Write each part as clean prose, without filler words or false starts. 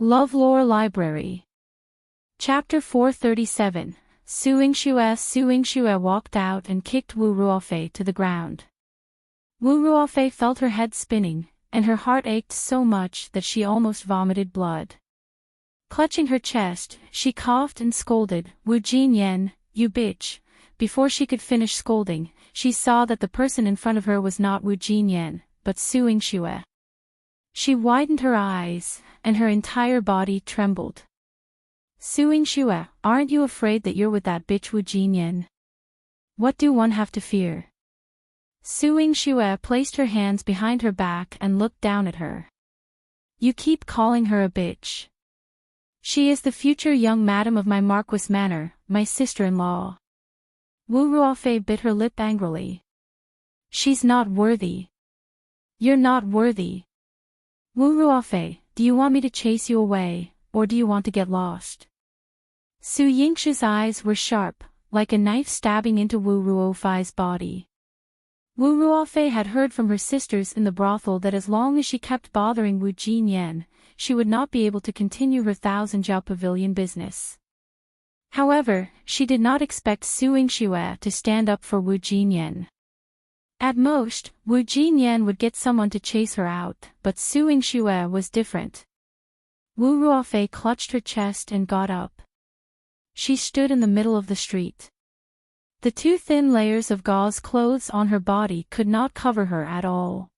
LoveLore Library. Chapter 437. Yingxue walked out and kicked Wu Ruofei to the ground. Wu Ruofei felt her head spinning, and her heart ached so much that she almost vomited blood. Clutching her chest, she coughed and scolded, "Wu Jinyan, you bitch." Before she could finish scolding, she saw that the person in front of her was not Wu Jinyan, but Yingxue. She widened her eyes, and her entire body trembled. "Yingxue, aren't you afraid that you're with that bitch Wu Jinyan? What do one have to fear?" Yingxue placed her hands behind her back and looked down at her. "You keep calling her a bitch. She is the future young madam of my Marquis Manor, my sister-in-law." Wu Ruofei bit her lip angrily. "She's not worthy. You're not worthy. Wu Ruofei, do you want me to chase you away, or do you want to get lost?" Yingxue's eyes were sharp, like a knife stabbing into Wu Ruofei's body. Wu Ruofei had heard from her sisters in the brothel that as long as she kept bothering Wu Jinyan, she would not be able to continue her Thousand Jiao Pavilion business. However, she did not expect Yingxue to stand up for Wu Jinyan. At most, Wu Jinyan would get someone to chase her out, but Yingxue was different. Wu Ruofei clutched her chest and got up. She stood in the middle of the street. The two thin layers of gauze clothes on her body could not cover her at all.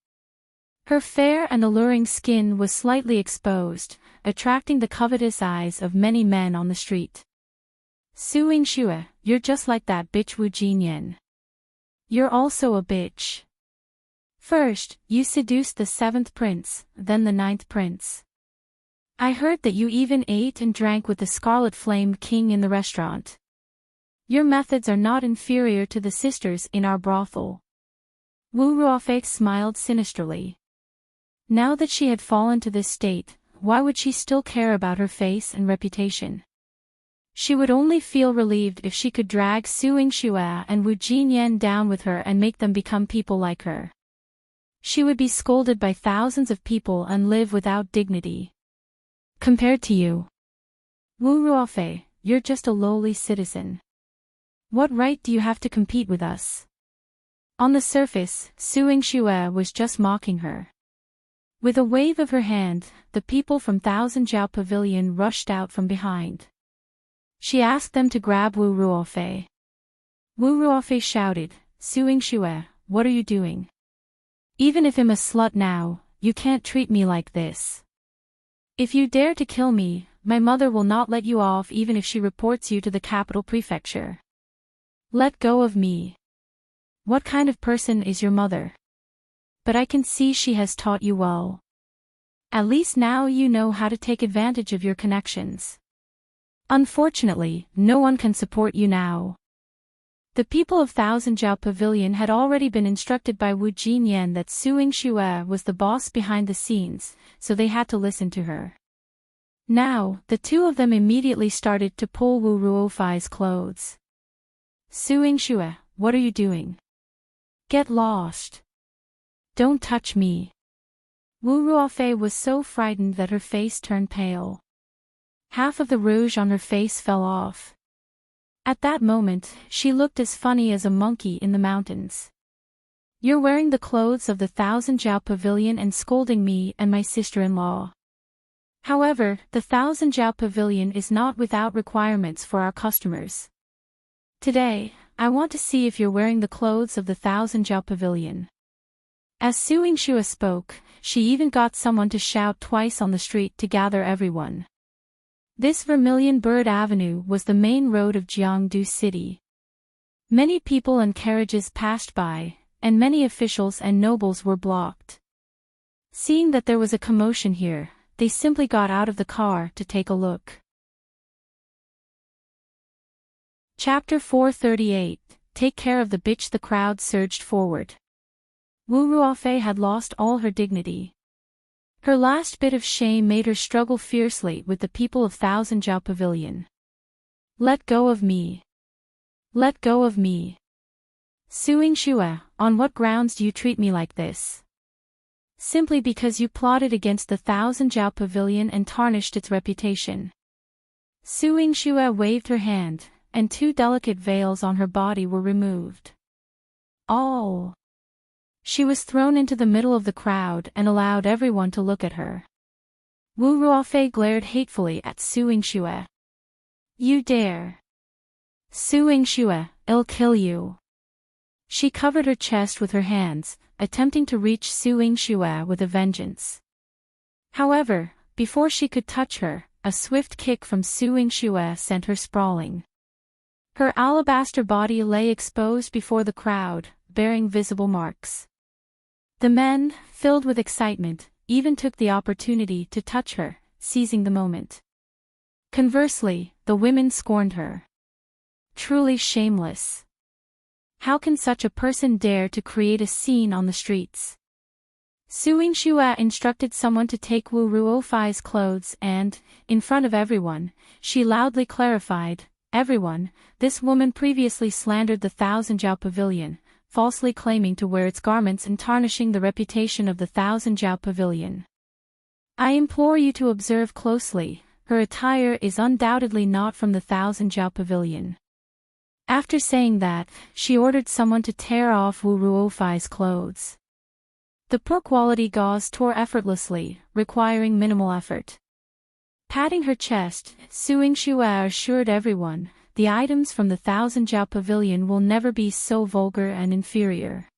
Her fair and alluring skin was slightly exposed, attracting the covetous eyes of many men on the street. "Yingxue, you're just like that bitch Wu Jinyan. You're also a bitch. First, you seduced the 7th prince, then the 9th prince. I heard that you even ate and drank with the Scarlet Flame King in the restaurant. Your methods are not inferior to the sisters in our brothel." Wu Ruofei smiled sinisterly. Now that she had fallen to this state, why would she still care about her face and reputation? She would only feel relieved if she could drag Yingxue and Wu Jinyan down with her and make them become people like her. She would be scolded by thousands of people and live without dignity. Compared to you, Wu Ruofei, you're just a lowly citizen. What right do you have to compete with us? On the surface, Yingxue was just mocking her. With a wave of her hand, the people from Thousand Jiao Pavilion rushed out from behind. She asked them to grab Wu Ruofei. Wu Ruofei shouted, "Yingxue, what are you doing? Even if I'm a slut now, you can't treat me like this. If you dare to kill me, my mother will not let you off even if she reports you to the capital prefecture. Let go of me. What kind of person is your mother? But I can see she has taught you well. At least now you know how to take advantage of your connections. Unfortunately, no one can support you now." The people of Thousand Jiao Pavilion had already been instructed by Wu Jinyan that Yingxue was the boss behind the scenes, so they had to listen to her. Now, the two of them immediately started to pull Wu Ruofei's clothes. "Yingxue, what are you doing? Get lost. Don't touch me." Wu Ruofei was so frightened that her face turned pale. Half of the rouge on her face fell off. At that moment, she looked as funny as a monkey in the mountains. "You're wearing the clothes of the Thousand Jiao Pavilion and scolding me and my sister-in-law. However, the Thousand Jiao Pavilion is not without requirements for our customers. Today, I want to see if you're wearing the clothes of the Thousand Jiao Pavilion." As Yingxue spoke, she even got someone to shout twice on the street to gather everyone. This Vermilion Bird Avenue was the main road of Jiangdu City. Many people and carriages passed by, and many officials and nobles were blocked. Seeing that there was a commotion here, they simply got out of the car to take a look. Chapter 438. Take care of the bitch. The crowd surged forward. Wu Ruofei had lost all her dignity. Her last bit of shame made her struggle fiercely with the people of Thousand Jiao Pavilion. "Let go of me. Let go of me. Yingxue, on what grounds do you treat me like this?" Simply because you plotted against the Thousand Jiao Pavilion and tarnished its reputation. Su Yingxue waved her hand, and 2 delicate veils on her body were removed. Oh! She was thrown into the middle of the crowd and allowed everyone to look at her. Wu Ruofei glared hatefully at Su Yingxue. You dare! Su Yingxue, I'll kill you! She covered her chest with her hands, attempting to reach Su Yingxue with a vengeance. However, before she could touch her, a swift kick from Su Yingxue sent her sprawling. Her alabaster body lay exposed before the crowd, bearing visible marks. The men, filled with excitement, even took the opportunity to touch her, seizing the moment. Conversely, the women scorned her. Truly shameless. How can such a person dare to create a scene on the streets? Su Yingxue instructed someone to take Wu Ruofei's clothes and, in front of everyone, she loudly clarified, everyone, this woman previously slandered the Thousand Jiao Pavilion, falsely claiming to wear its garments and tarnishing the reputation of the Thousand Jiao Pavilion. I implore you to observe closely, her attire is undoubtedly not from the Thousand Jiao Pavilion. After saying that, she ordered someone to tear off Wu Ruofei's clothes. The poor-quality gauze tore effortlessly, requiring minimal effort. Patting her chest, Su Yingxue assured everyone, the items from the Thousand Jiao Pavilion will never be so vulgar and inferior.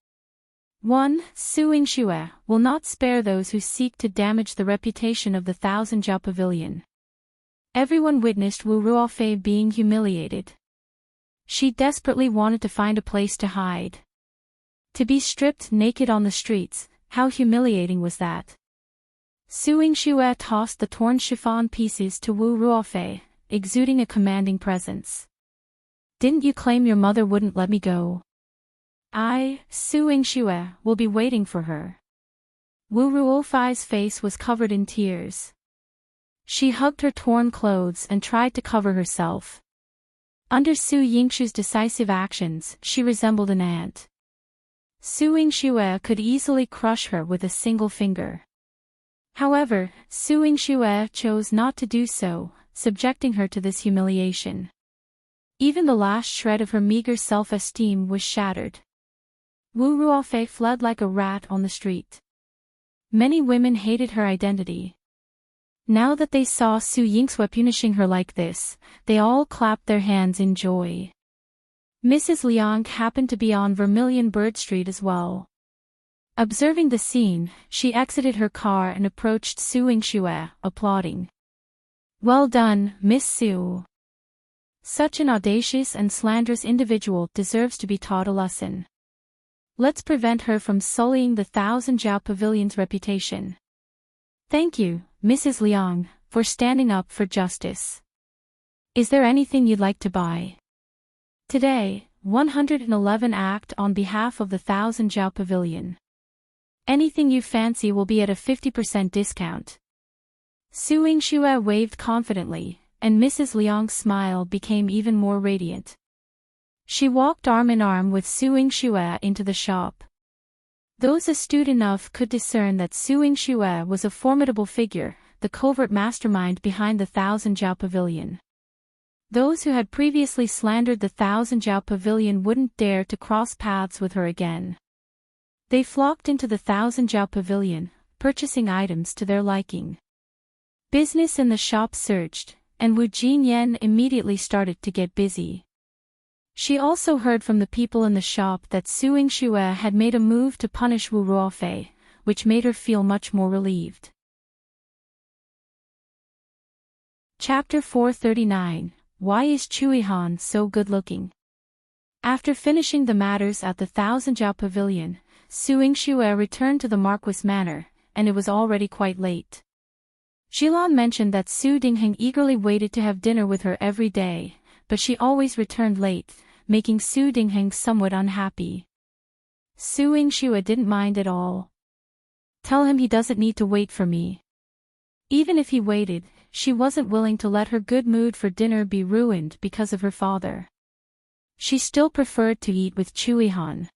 1. Su Yingxue will not spare those who seek to damage the reputation of the Thousand Jiao Pavilion. Everyone witnessed Wu Ruofei being humiliated. She desperately wanted to find a place to hide. To be stripped naked on the streets, how humiliating was that? Su Yingxue tossed the torn chiffon pieces to Wu Ruofei, exuding a commanding presence. Didn't you claim your mother wouldn't let me go? Su Yingxue, will be waiting for her. Wu Ruofei's face was covered in tears. She hugged her torn clothes and tried to cover herself. Under Su Yingxue's decisive actions, she resembled an ant. Su Yingxue could easily crush her with a single finger. However, Su Yingxue chose not to do so, subjecting her to this humiliation. Even the last shred of her meager self-esteem was shattered. Wu Ruofei fled like a rat on the street. Many women hated her identity. Now that they saw Su Yingxue punishing her like this, they all clapped their hands in joy. Mrs. Liang happened to be on Vermilion Bird Street as well. Observing the scene, she exited her car and approached Su Yingxue, applauding. Well done, Miss Su. Such an audacious and slanderous individual deserves to be taught a lesson. Let's prevent her from sullying the Thousand Jiao Pavilion's reputation. Thank you, Mrs. Liang, for standing up for justice. Is there anything you'd like to buy? Today, 111 act on behalf of the Thousand Jiao Pavilion. Anything you fancy will be at a 50% discount. Su Yingxue waved confidently, and Mrs. Liang's smile became even more radiant. She walked arm in arm with Su Yingxue into the shop. Those astute enough could discern that Su Yingxue was a formidable figure, the covert mastermind behind the Thousand Jiao Pavilion. Those who had previously slandered the Thousand Jiao Pavilion wouldn't dare to cross paths with her again. They flocked into the Thousand Jiao Pavilion, purchasing items to their liking. Business in the shop surged, and Wu Jinyan immediately started to get busy. She also heard from the people in the shop that Su Yingxue had made a move to punish Wu Ruofei, which made her feel much more relieved. Chapter 439, Why is Chu Yihan so good looking? After finishing the matters at the Thousand Jiao Pavilion, Su Yingxue returned to the Marquis Manor, and it was already quite late. Xilan mentioned that Su Dingheng eagerly waited to have dinner with her every day, but she always returned late, making Su Dingheng somewhat unhappy. Su Yingxue didn't mind at all. Tell him he doesn't need to wait for me. Even if he waited, she wasn't willing to let her good mood for dinner be ruined because of her father. She still preferred to eat with Chu Yihan.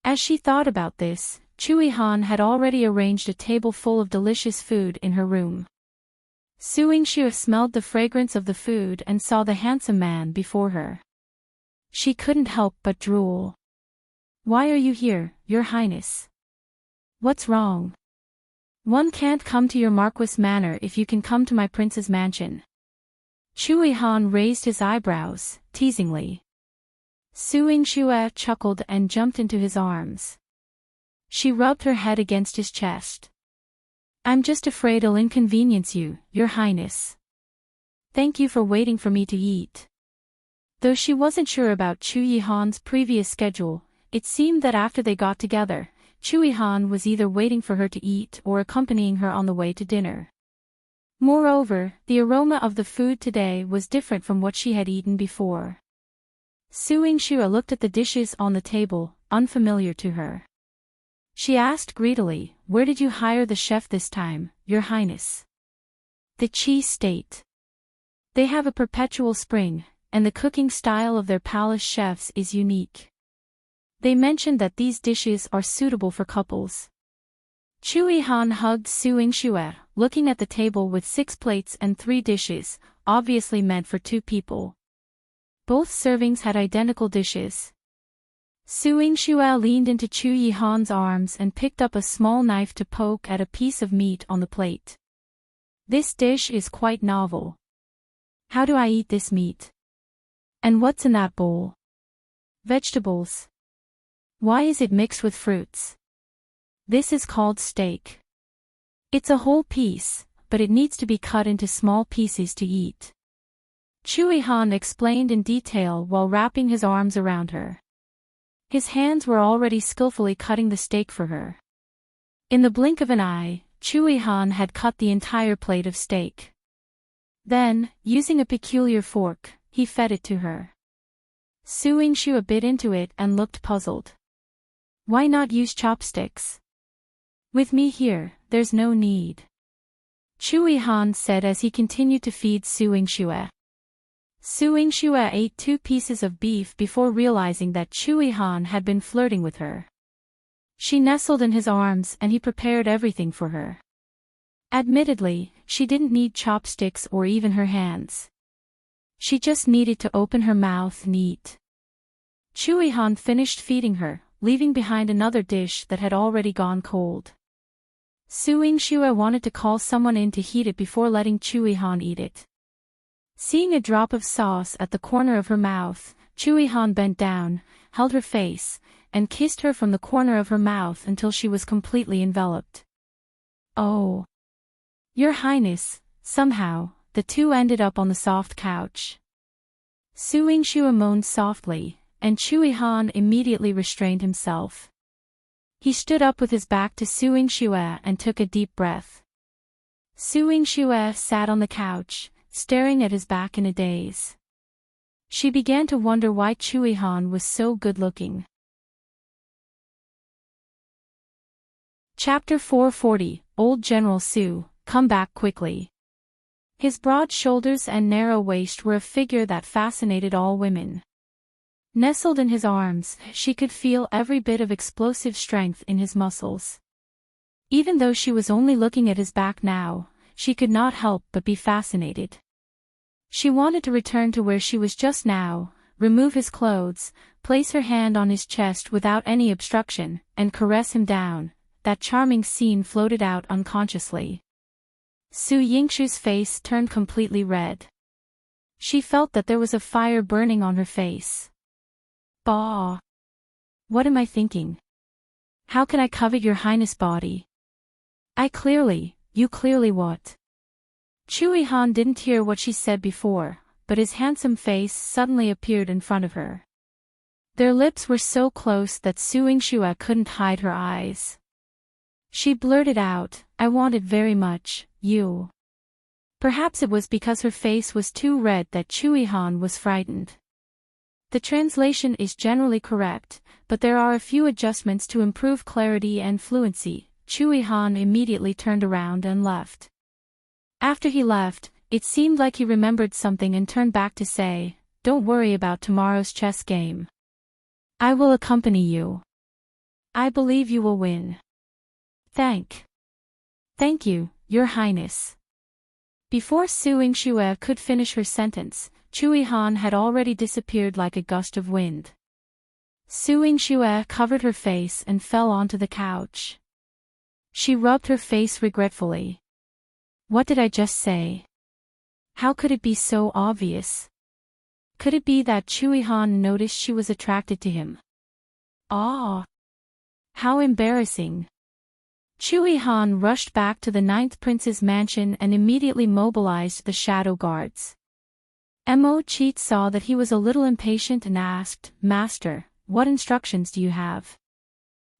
As she thought about this, Chu Yihan had already arranged a table full of delicious food in her room. Yingxue smelled the fragrance of the food and saw the handsome man before her. She couldn't help but drool. "Why are you here, Your Highness? What's wrong? One can't come to your Marquis manor if you can come to my prince's mansion." Chu Yihan raised his eyebrows, teasingly. Yingxue chuckled and jumped into his arms. She rubbed her head against his chest. "I'm just afraid I'll inconvenience you, Your Highness. Thank you for waiting for me to eat." Though she wasn't sure about Chu Yihan's previous schedule, it seemed that after they got together, Chu Yihan was either waiting for her to eat or accompanying her on the way to dinner. Moreover, the aroma of the food today was different from what she had eaten before. Yingxue looked at the dishes on the table, unfamiliar to her. She asked greedily, "Where did you hire the chef this time, Your Highness?" "The Qi State. They have a perpetual spring, and the cooking style of their palace chefs is unique. They mentioned that these dishes are suitable for couples." Chu Yihan hugged Yingxue, looking at the table with 6 plates and 3 dishes, obviously meant for 2 people. Both servings had identical dishes. Yingxue leaned into Chu Yihan's arms and picked up a small knife to poke at a piece of meat on the plate. "This dish is quite novel. How do I eat this meat? And what's in that bowl? Vegetables. Why is it mixed with fruits? This is called steak. It's a whole piece, but it needs to be cut into small pieces to eat." Chu Yihan explained in detail while wrapping his arms around her. His hands were already skillfully cutting the steak for her. In the blink of an eye, Chu Yihan had cut the entire plate of steak. Then, using a peculiar fork, he fed it to her. Yingxue bit into it and looked puzzled. "Why not use chopsticks? With me here, there's no need," Chu Yihan said as he continued to feed Yingxue. Yingxue ate 2 pieces of beef before realizing that Chu Yihan had been flirting with her. She nestled in his arms and he prepared everything for her. Admittedly, she didn't need chopsticks or even her hands. She just needed to open her mouth and eat. Chu Yihan finished feeding her, leaving behind another dish that had already gone cold. Yingxue wanted to call someone in to heat it before letting Chu Yihan eat it. Seeing a drop of sauce at the corner of her mouth, Chu Yihan bent down, held her face, and kissed her from the corner of her mouth until she was completely enveloped. "Oh, Your Highness," somehow, the two ended up on the soft couch. Yingxue moaned softly, and Chu Yihan immediately restrained himself. He stood up with his back to Yingxue and took a deep breath. Yingxue sat on the couch, staring at his back in a daze. She began to wonder why Chu Yihan was so good-looking. Chapter 440, Old General Su, come back quickly. His broad shoulders and narrow waist were a figure that fascinated all women. Nestled in his arms, she could feel every bit of explosive strength in his muscles. Even though she was only looking at his back now, she could not help but be fascinated. She wanted to return to where she was just now, remove his clothes, place her hand on his chest without any obstruction, and caress him down. That charming scene floated out unconsciously. Yingxue's face turned completely red. She felt that there was a fire burning on her face. Bah! What am I thinking? How can I covet your Highness' body? You clearly what? Chu Yihan didn't hear what she said before, but his handsome face suddenly appeared in front of her. Their lips were so close that Yingxue couldn't hide her eyes. She blurted out, "I want it very much, you." Perhaps it was because her face was too red that Chu Yihan was frightened. The translation is generally correct, but there are a few adjustments to improve clarity and fluency. Chu Yihan immediately turned around and left. After he left, it seemed like he remembered something and turned back to say, "Don't worry about tomorrow's chess game. I will accompany you. I believe you will win." Thank you, Your Highness. Before Su Yingxue could finish her sentence, Chu Yihan had already disappeared like a gust of wind. Su Yingxue covered her face and fell onto the couch. She rubbed her face regretfully. What did I just say? How could it be so obvious? Could it be that Chu Yihan noticed she was attracted to him? Ah! How embarrassing! Chu Yihan rushed back to the ninth prince's mansion and immediately mobilized the shadow guards. Mo Cheat saw that he was a little impatient and asked, Master, what instructions do you have?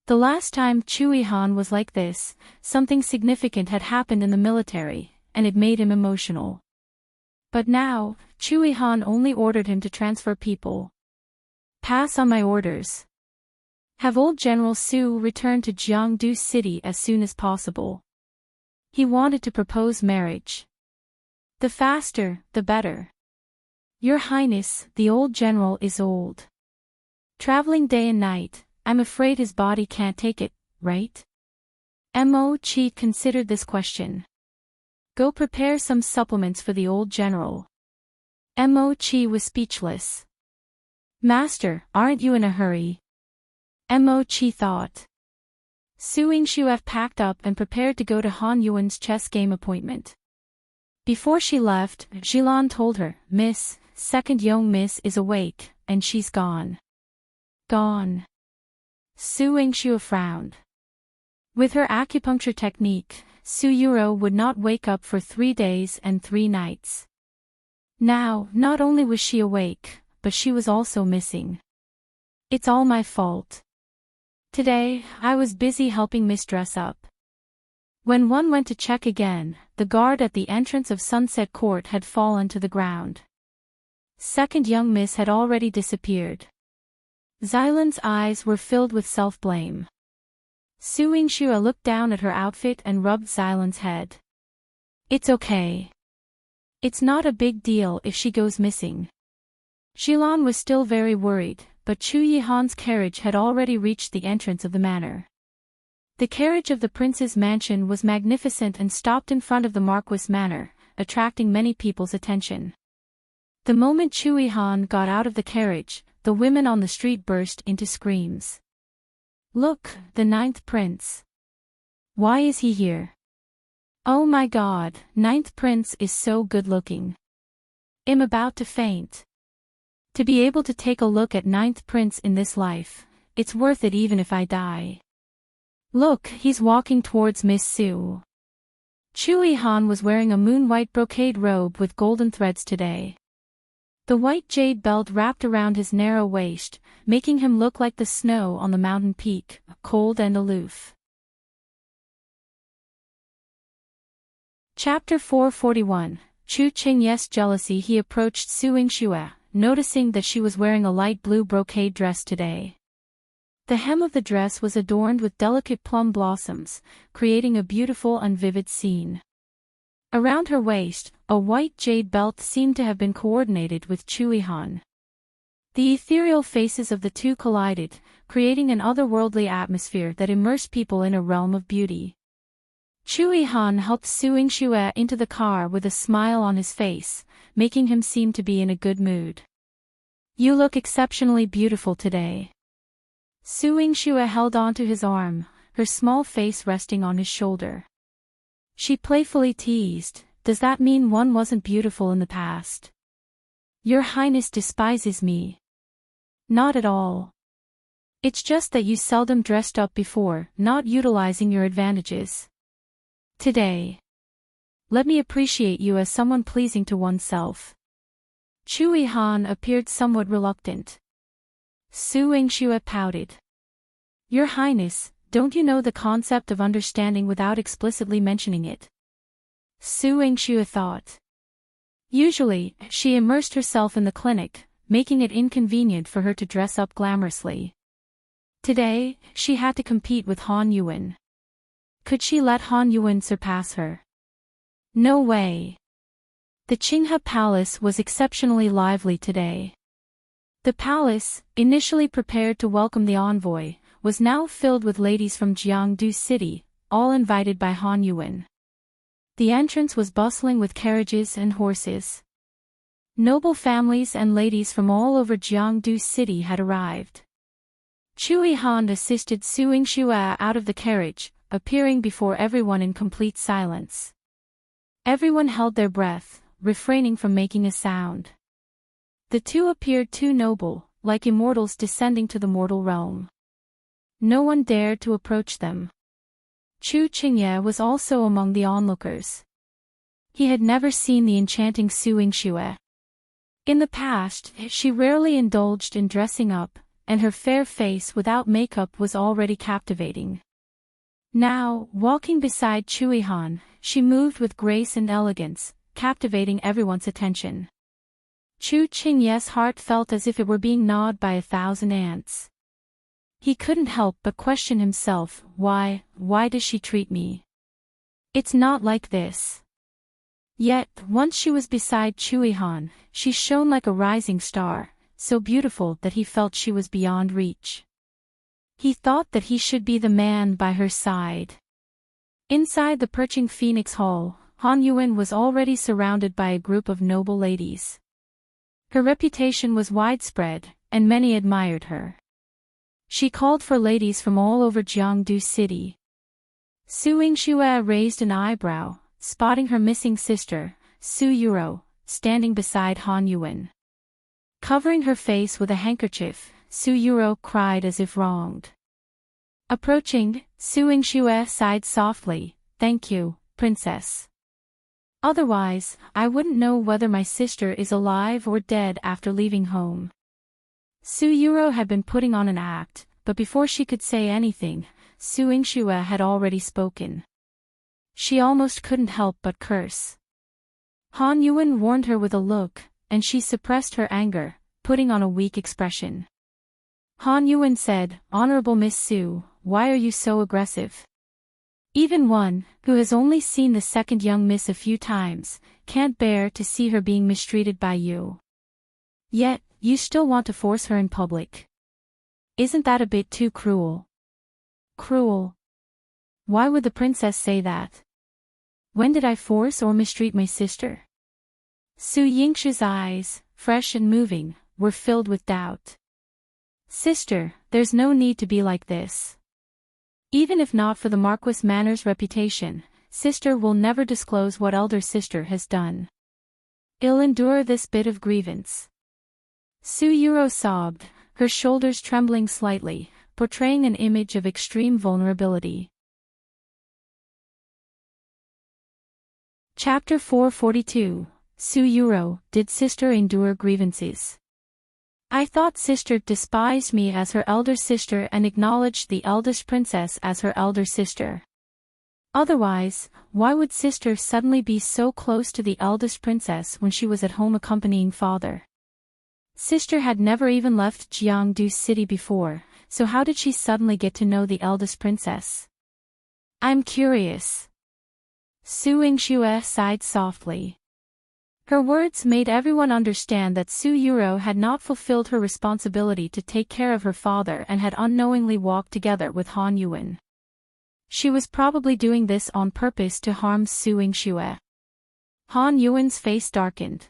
The last time Chu Yihan was like this, something significant had happened in the military, and it made him emotional. But now, Chu Yihan only ordered him to transfer people. Pass on my orders. Have old General Su return to Jiangdu City as soon as possible. He wanted to propose marriage. The faster, the better. Your Highness, the old general is old. Traveling day and night, I'm afraid his body can't take it, right? Mo Cheat considered this question. Go prepare some supplements for the old general. Mo Chi was speechless. Master, aren't you in a hurry? Mo Chi thought. Su Yingxue packed up and prepared to go to Han Yuan's chess game appointment. Before she left, Jilan told her, Miss, second young miss is awake, and she's gone. Gone. Su Yingxue frowned. With her acupuncture technique, Su Yurou would not wake up for 3 days and 3 nights. Now, not only was she awake, but she was also missing. It's all my fault. Today, I was busy helping Miss dress up. When one went to check again, the guard at the entrance of Sunset Court had fallen to the ground. Second young miss had already disappeared. Xilan's eyes were filled with self-blame. Su Yingxue looked down at her outfit and rubbed Xilan's head. It's okay. It's not a big deal if she goes missing. Jilan was still very worried, but Chu Yihan's carriage had already reached the entrance of the manor. The carriage of the prince's mansion was magnificent and stopped in front of the Marquis manor, attracting many people's attention. The moment Chu Yihan got out of the carriage, the women on the street burst into screams. Look, the ninth prince. Why is he here? Oh my god, ninth prince is so good-looking. I'm about to faint. To be able to take a look at ninth prince in this life, it's worth it even if I die. Look, he's walking towards Miss Su. Chu Yihan was wearing a moon-white brocade robe with golden threads today. The white jade belt wrapped around his narrow waist, making him look like the snow on the mountain peak, cold and aloof. Chapter 441, Chu Chengye's jealousy. He approached Su Yingxue, noticing that she was wearing a light blue brocade dress today. The hem of the dress was adorned with delicate plum blossoms, creating a beautiful and vivid scene. Around her waist, a white jade belt seemed to have been coordinated with Chu Yihan. The ethereal faces of the two collided, creating an otherworldly atmosphere that immersed people in a realm of beauty. Chu Yihan helped Su Yingxue into the car with a smile on his face, making him seem to be in a good mood. You look exceptionally beautiful today. Su Yingxue held onto his arm, her small face resting on his shoulder. She playfully teased, does that mean one wasn't beautiful in the past? Your Highness despises me. Not at all. It's just that you seldom dressed up before, not utilizing your advantages. Today. Let me appreciate you as someone pleasing to oneself. Chu Yihan appeared somewhat reluctant. Su Yingxue pouted. Your Highness, don't you know the concept of understanding without explicitly mentioning it? Su Yingxue thought. Usually, she immersed herself in the clinic, making it inconvenient for her to dress up glamorously. Today, she had to compete with Han Yuwen. Could she let Han Yuwen surpass her? No way. The Qinghe Palace was exceptionally lively today. The palace, initially prepared to welcome the envoy, was now filled with ladies from Jiangdu City, all invited by Han Yuwen. The entrance was bustling with carriages and horses. Noble families and ladies from all over Jiangdu City had arrived. Chu Yihan assisted Su Yingxue out of the carriage, appearing before everyone in complete silence. Everyone held their breath, refraining from making a sound. The two appeared too noble, like immortals descending to the mortal realm. No one dared to approach them. Chu Chengye was also among the onlookers. He had never seen the enchanting Su Yingxue. In the past, she rarely indulged in dressing up, and her fair face without makeup was already captivating. Now, walking beside Chu Yihan, she moved with grace and elegance, captivating everyone's attention. Chu Chengye's heart felt as if it were being gnawed by 1,000 ants. He couldn't help but question himself, why does she treat me? It's not like this. Yet, once she was beside Chu Yihan, she shone like a rising star, so beautiful that he felt she was beyond reach. He thought that he should be the man by her side. Inside the perching Phoenix Hall, Han Yuwen was already surrounded by a group of noble ladies. Her reputation was widespread, and many admired her. She called for ladies from all over Jiangdu City. Su Yingxue raised an eyebrow, spotting her missing sister, Su Yurou, standing beside Han Yuwen. Covering her face with a handkerchief, Su Yurou cried as if wronged. Approaching, Su Yingxue sighed softly, "Thank you, princess. Otherwise, I wouldn't know whether my sister is alive or dead after leaving home." Su Yurou had been putting on an act, but before she could say anything, Su Yingxue had already spoken. She almost couldn't help but curse. Han Yuwen warned her with a look, and she suppressed her anger, putting on a weak expression. Han Yuwen said, "Honorable Miss Su, why are you so aggressive? Even one, who has only seen the second young miss a few times, can't bear to see her being mistreated by you. Yet, you still want to force her in public. Isn't that a bit too cruel?" "Cruel? Why would the princess say that? When did I force or mistreat my sister?" Su Yingxue's eyes, fresh and moving, were filled with doubt. "Sister, there's no need to be like this. Even if not for the Marquis Manor's reputation, sister will never disclose what elder sister has done. I'll endure this bit of grievance." Su Yurou sobbed, her shoulders trembling slightly, portraying an image of extreme vulnerability. Chapter 442, Su Yurou, Did Sister Endure Grievances? I thought sister despised me as her elder sister and acknowledged the eldest princess as her elder sister. Otherwise, why would sister suddenly be so close to the eldest princess when she was at home accompanying father? Sister had never even left Jiangdu City before, so how did she suddenly get to know the eldest princess? I'm curious. Su Yingxue sighed softly. Her words made everyone understand that Su Yurou had not fulfilled her responsibility to take care of her father and had unknowingly walked together with Han Yuwen. She was probably doing this on purpose to harm Su Yingxue. Han Yuwen's face darkened.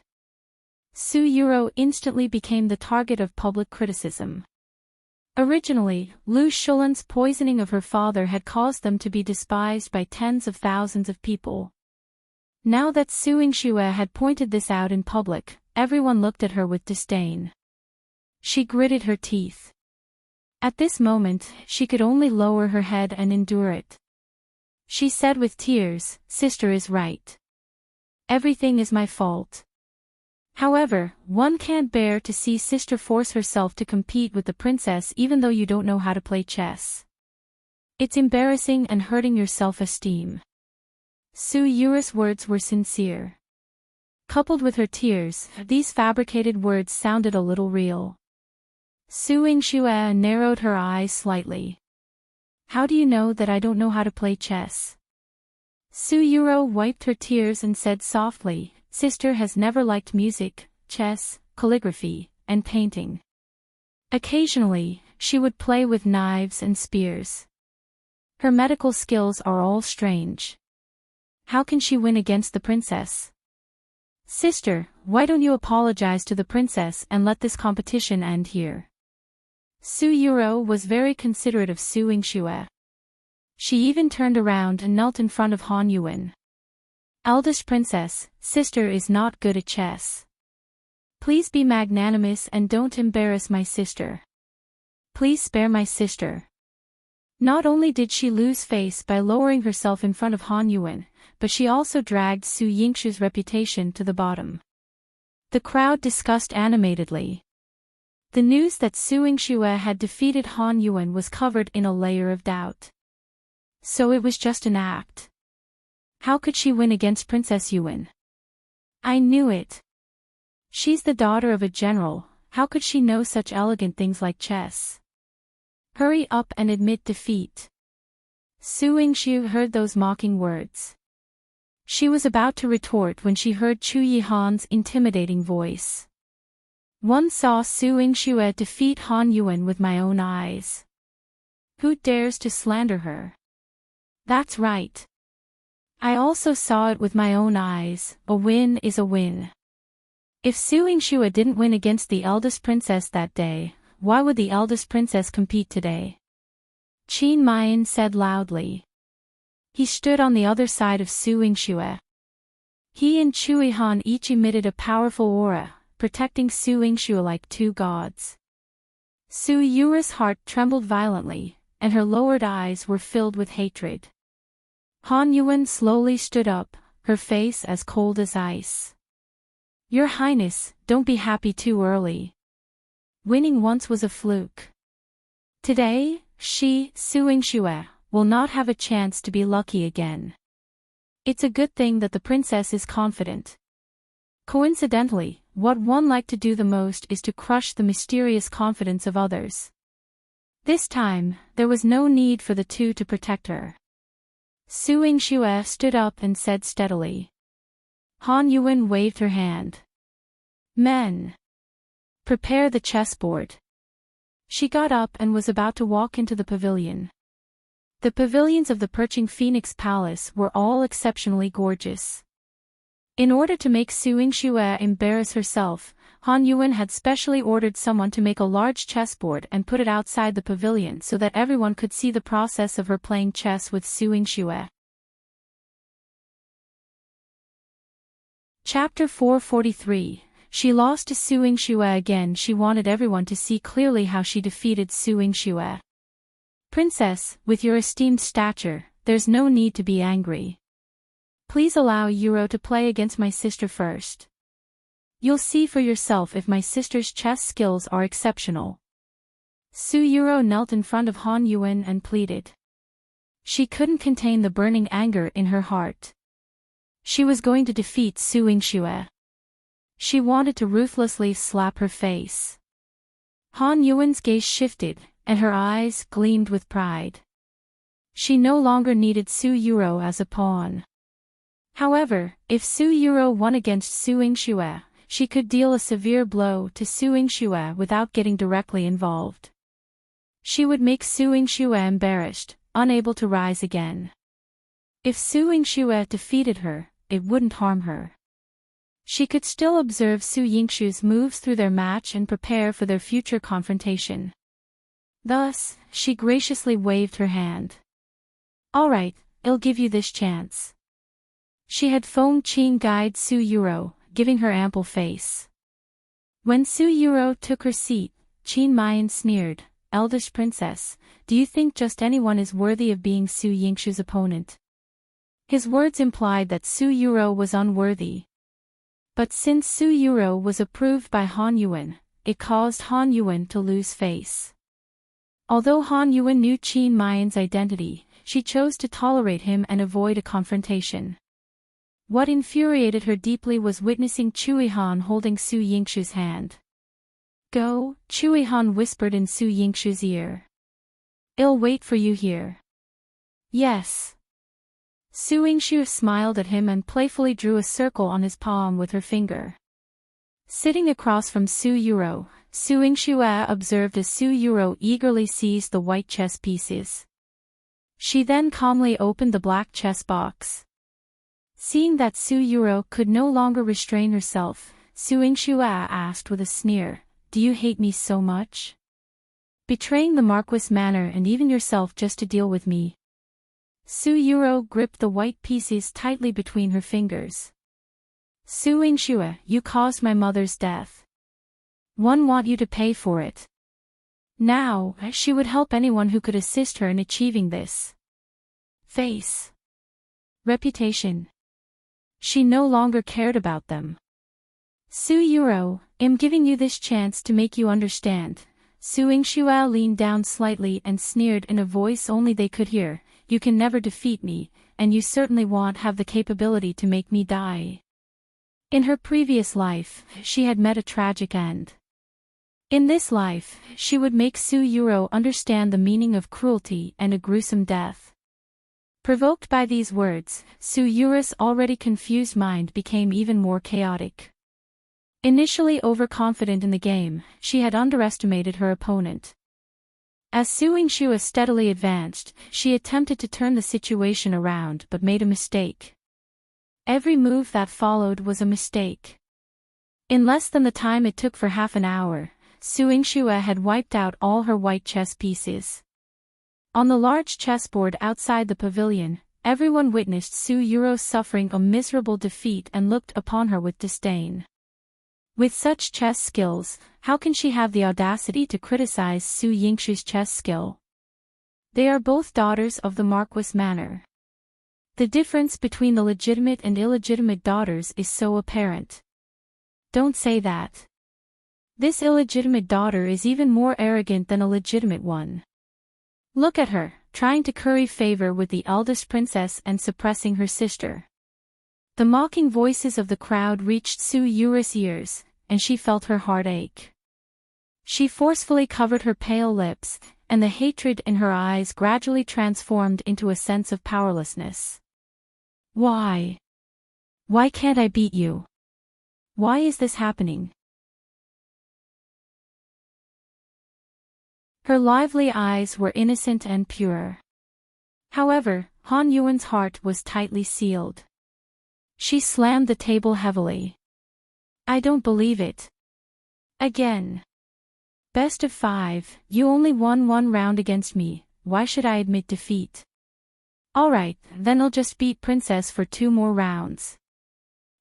Su Yurou instantly became the target of public criticism. Originally, Lu Shulan's poisoning of her father had caused them to be despised by tens of thousands of people. Now that Su Yingxue had pointed this out in public, everyone looked at her with disdain. She gritted her teeth. At this moment, she could only lower her head and endure it. She said with tears, "Sister is right. Everything is my fault. However, one can't bear to see sister force herself to compete with the princess even though you don't know how to play chess. It's embarrassing and hurting your self-esteem." Su Yurou's words were sincere. Coupled with her tears, these fabricated words sounded a little real. Su Yingxue narrowed her eyes slightly. "How do you know that I don't know how to play chess?" Su Yurou wiped her tears and said softly, "Sister has never liked music, chess, calligraphy, and painting. Occasionally, she would play with knives and spears. Her medical skills are all strange. How can she win against the princess? Sister, why don't you apologize to the princess and let this competition end here? Su Yurou was very considerate of Su Yingxue. She even turned around and knelt in front of Han Yuwen. Eldest princess, sister is not good at chess. Please be magnanimous and don't embarrass my sister. Please spare my sister. Not only did she lose face by lowering herself in front of Han Yuwen, but she also dragged Su Yingxue's reputation to the bottom. The crowd discussed animatedly. The news that Su Yingxue had defeated Han Yuwen was covered in a layer of doubt. So it was just an act. How could she win against Princess Yuwen? I knew it. She's the daughter of a general, how could she know such elegant things like chess? Hurry up and admit defeat. Su Yingxue heard those mocking words. She was about to retort when she heard Chu Yihan's intimidating voice. One saw Su Yingxue defeat Han Yuwen with my own eyes. Who dares to slander her? That's right. I also saw it with my own eyes, a win is a win. If Su Yingxue didn't win against the eldest princess that day, why would the eldest princess compete today? Qin Mian said loudly. He stood on the other side of Su Yingxue. He and Chu Yihan each emitted a powerful aura, protecting Su Yingxue like two gods. Su Yurou's heart trembled violently, and her lowered eyes were filled with hatred. Han Yuwen slowly stood up, her face as cold as ice. Your Highness, don't be happy too early. Winning once was a fluke. Today, Su Yingxue, will not have a chance to be lucky again. It's a good thing that the princess is confident. Coincidentally, what one liked to do the most is to crush the mysterious confidence of others. This time, there was no need for the two to protect her. Su Yingxue stood up and said steadily. Han Yuwen waved her hand. Men. Prepare the chessboard. She got up and was about to walk into the pavilion. The pavilions of the Perching Phoenix Palace were all exceptionally gorgeous. In order to make Su Yingxue embarrass herself, Han Yuwen had specially ordered someone to make a large chessboard and put it outside the pavilion so that everyone could see the process of her playing chess with Su Yingxue. Chapter 443. She lost to Su Yingxue again. She wanted everyone to see clearly how she defeated Su Yingxue. Princess, with your esteemed stature, there's no need to be angry. Please allow Yurou to play against my sister first. You'll see for yourself if my sister's chess skills are exceptional. Su Yurou knelt in front of Han Yuwen and pleaded. She couldn't contain the burning anger in her heart. She was going to defeat Su Yingxue. She wanted to ruthlessly slap her face. Han Yuwen's gaze shifted, and her eyes gleamed with pride. She no longer needed Su Yurou as a pawn. However, if Su Yurou won against Su Yingxue, she could deal a severe blow to Su Yingxue without getting directly involved. She would make Su Yingxue embarrassed, unable to rise again. If Su Yingxue defeated her, it wouldn't harm her. She could still observe Su Yingxue's moves through their match and prepare for their future confrontation. Thus, she graciously waved her hand. All right, I'll give you this chance. She had Feng Qing guide Su Yurou, giving her ample face. When Su Yurou took her seat, Qin Mian sneered, Eldest princess, do you think just anyone is worthy of being Su Yingxue's opponent? His words implied that Su Yurou was unworthy. But since Su Yurou was approved by Han Yuwen, it caused Han Yuwen to lose face. Although Han Yuwen knew Qin Mian's identity, she chose to tolerate him and avoid a confrontation. What infuriated her deeply was witnessing Chu Yihan holding Su Yingxue's hand. Go, Chu Yihan whispered in Su Yingxue's ear. I'll wait for you here. Yes. Su Yingxue smiled at him and playfully drew a circle on his palm with her finger. Sitting across from Su Yurou, Su Yingxue observed as Su Yurou eagerly seized the white chess pieces. She then calmly opened the black chess box. Seeing that Su Yurou could no longer restrain herself, Su Yingxue asked with a sneer, "Do you hate me so much? Betraying the Marquis manor and even yourself just to deal with me?" Su Yurou gripped the white pieces tightly between her fingers. "Su Yingxue, you caused my mother's death. One want you to pay for it. Now, she would help anyone who could assist her in achieving this. Face. Reputation. She no longer cared about them. Su Yurou, I'm giving you this chance to make you understand." Su Yingxue leaned down slightly and sneered in a voice only they could hear, "You can never defeat me, and you certainly won't have the capability to make me die." In her previous life, she had met a tragic end. In this life, she would make Su Yurou understand the meaning of cruelty and a gruesome death. Provoked by these words, Su Yurou's already confused mind became even more chaotic. Initially overconfident in the game, she had underestimated her opponent. As Su Yingxue steadily advanced, she attempted to turn the situation around but made a mistake. Every move that followed was a mistake. In less than the time it took for half an hour, Su Yingxue had wiped out all her white chess pieces. On the large chessboard outside the pavilion, everyone witnessed Su Yurou suffering a miserable defeat and looked upon her with disdain. With such chess skills, how can she have the audacity to criticize Su Yingxue's chess skill? They are both daughters of the Marquis manor. The difference between the legitimate and illegitimate daughters is so apparent. Don't say that. This illegitimate daughter is even more arrogant than a legitimate one. Look at her, trying to curry favor with the eldest princess and suppressing her sister. The mocking voices of the crowd reached Su Yurou's ears, and she felt her heart ache. She forcefully covered her pale lips, and the hatred in her eyes gradually transformed into a sense of powerlessness. Why? Why can't I beat you? Why is this happening? Her lively eyes were innocent and pure. However, Han Yuan's heart was tightly sealed. She slammed the table heavily. I don't believe it. Again. Best of 5, you only won 1 round against me, why should I admit defeat? Alright, then I'll just beat Princess for 2 more rounds.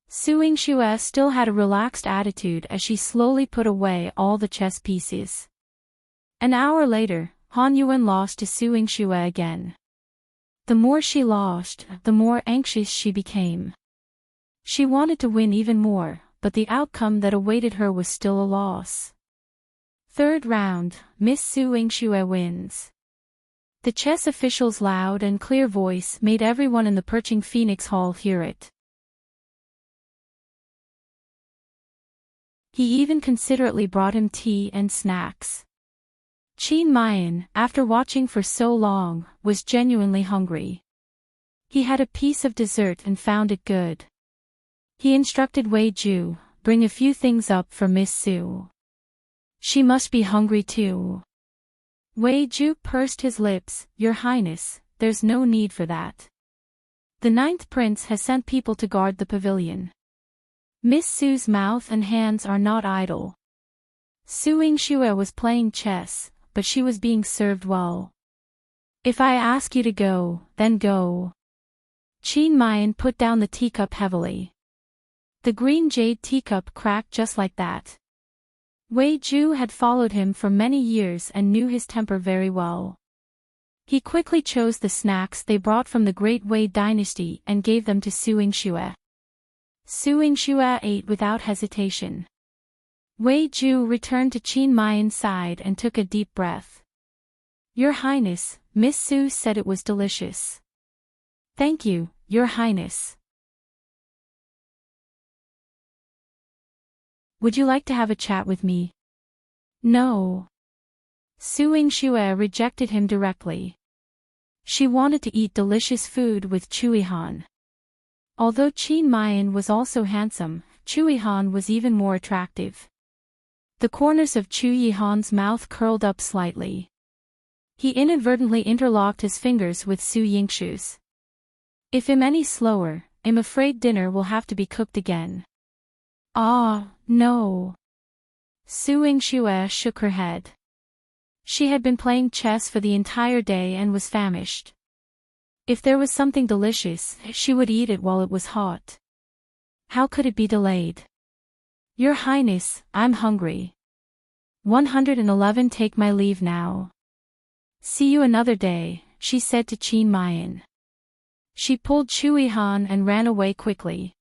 Su Yingxue still had a relaxed attitude as she slowly put away all the chess pieces. An hour later, Han Yuan lost to Su Yingxue again. The more she lost, the more anxious she became. She wanted to win even more, but the outcome that awaited her was still a loss. 3rd round, Miss Su Yingxue wins. The chess official's loud and clear voice made everyone in the Perching Phoenix Hall hear it. He even considerately brought him tea and snacks. Qin Mayan, after watching for so long, was genuinely hungry. He had a piece of dessert and found it good. He instructed Wei Ju, bring a few things up for Miss Su. She must be hungry too. Wei Ju pursed his lips, Your Highness, there's no need for that. The 9th prince has sent people to guard the pavilion. Miss Su's mouth and hands are not idle. Su Yingxue was playing chess, but she was being served well. If I ask you to go, then go. Qin Mayan put down the teacup heavily. The green jade teacup cracked just like that. Wei Ju had followed him for many years and knew his temper very well. He quickly chose the snacks they brought from the Great Wei dynasty and gave them to Su Yingxue. Su Yingxue ate without hesitation. Wei Ju returned to Qin Mayan's side and took a deep breath. Your Highness, Miss Su said it was delicious. Thank you, Your Highness. Would you like to have a chat with me? No. Su Yingxue rejected him directly. She wanted to eat delicious food with Chu Yihan. Although Qin Mayan was also handsome, Chu Yihan was even more attractive. The corners of Chu Yihan's mouth curled up slightly. He inadvertently interlocked his fingers with Su Yingxue's. If I'm any slower, I'm afraid dinner will have to be cooked again. Ah, no. Su Yingxue shook her head. She had been playing chess for the entire day and was famished. If there was something delicious, she would eat it while it was hot. How could it be delayed? Your Highness, I'm hungry. 111 Take my leave now. See you another day, she said to Qin Mayan. She pulled Chu Yihan and ran away quickly.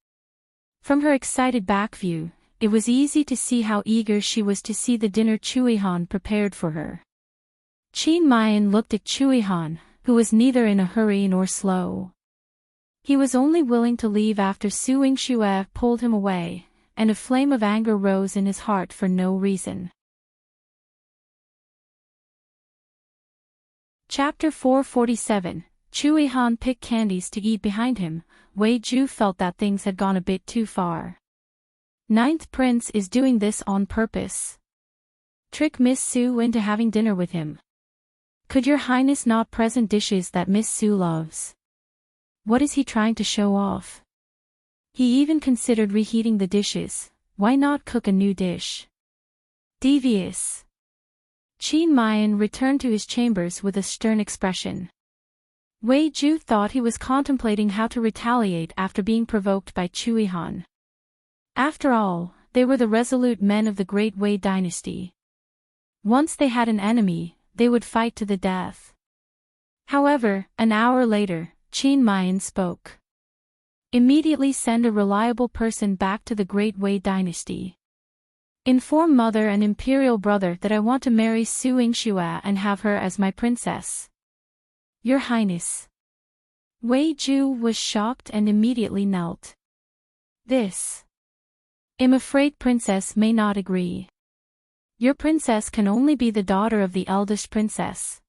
From her excited back view, it was easy to see how eager she was to see the dinner Chu Yihan prepared for her. Qin Mayan looked at Chu Yihan, who was neither in a hurry nor slow. He was only willing to leave after Su Yingxue pulled him away, and a flame of anger rose in his heart for no reason. Chapter 447. Chu Yihan picked candies to eat behind him. Wei Ju felt that things had gone a bit too far. Ninth Prince is doing this on purpose. Trick Miss Su into having dinner with him. Could your Highness not present dishes that Miss Su loves? What is he trying to show off? He even considered reheating the dishes. Why not cook a new dish? Devious. Qin Mayan returned to his chambers with a stern expression. Wei Ju thought he was contemplating how to retaliate after being provoked by Chu Yihan. After all, they were the resolute men of the Great Wei dynasty. Once they had an enemy, they would fight to the death. However, an hour later, Qin Mayan spoke. Immediately send a reliable person back to the Great Wei dynasty. Inform mother and imperial brother that I want to marry Su Yingxue and have her as my princess. Your Highness. Wei Ju was shocked and immediately knelt. This. I'm afraid princess may not agree. Your princess can only be the daughter of the eldest princess.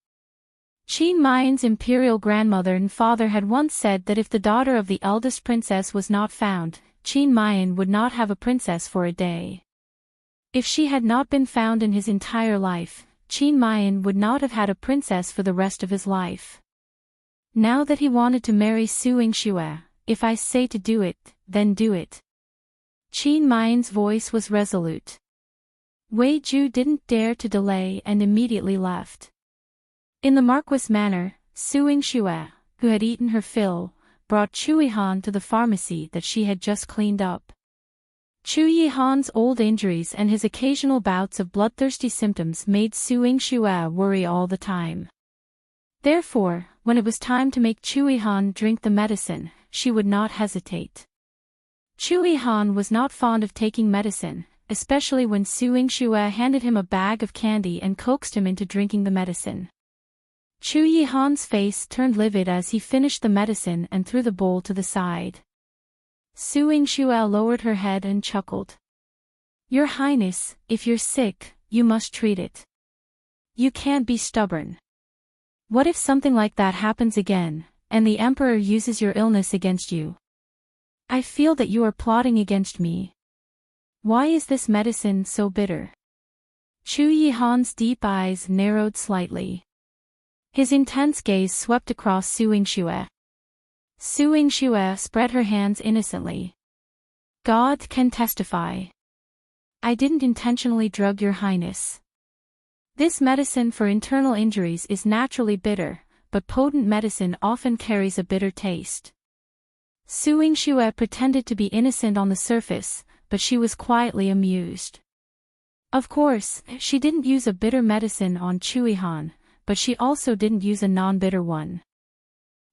Qin Mayan's imperial grandmother and father had once said that if the daughter of the eldest princess was not found, Qin Mayan would not have a princess for a day. If she had not been found in his entire life, Qin Mayan would not have had a princess for the rest of his life. Now that he wanted to marry Su Yingxue, if I say to do it, then do it. Qin Mayan's voice was resolute. Wei Ju didn't dare to delay and immediately left. In the Marquis manner, Su Yingxue, who had eaten her fill, brought Chu Yihan to the pharmacy that she had just cleaned up. Chu Yihan's old injuries and his occasional bouts of bloodthirsty symptoms made Su Yingxue worry all the time. Therefore, when it was time to make Chu Yihan drink the medicine, she would not hesitate. Chu Yihan was not fond of taking medicine, especially when Su Yingxue handed him a bag of candy and coaxed him into drinking the medicine. Chu Yihan's face turned livid as he finished the medicine and threw the bowl to the side. Su Yingxue lowered her head and chuckled. Your Highness, if you're sick, you must treat it. You can't be stubborn. What if something like that happens again, and the Emperor uses your illness against you? I feel that you are plotting against me. Why is this medicine so bitter? Chu Yihan's deep eyes narrowed slightly. His intense gaze swept across Su Yingxue. Su Yingxue spread her hands innocently. God can testify. I didn't intentionally drug your Highness. This medicine for internal injuries is naturally bitter, but potent medicine often carries a bitter taste. Su Yingxue pretended to be innocent on the surface, but she was quietly amused. Of course, she didn't use a bitter medicine on Chu Yihan, but she also didn't use a non-bitter one.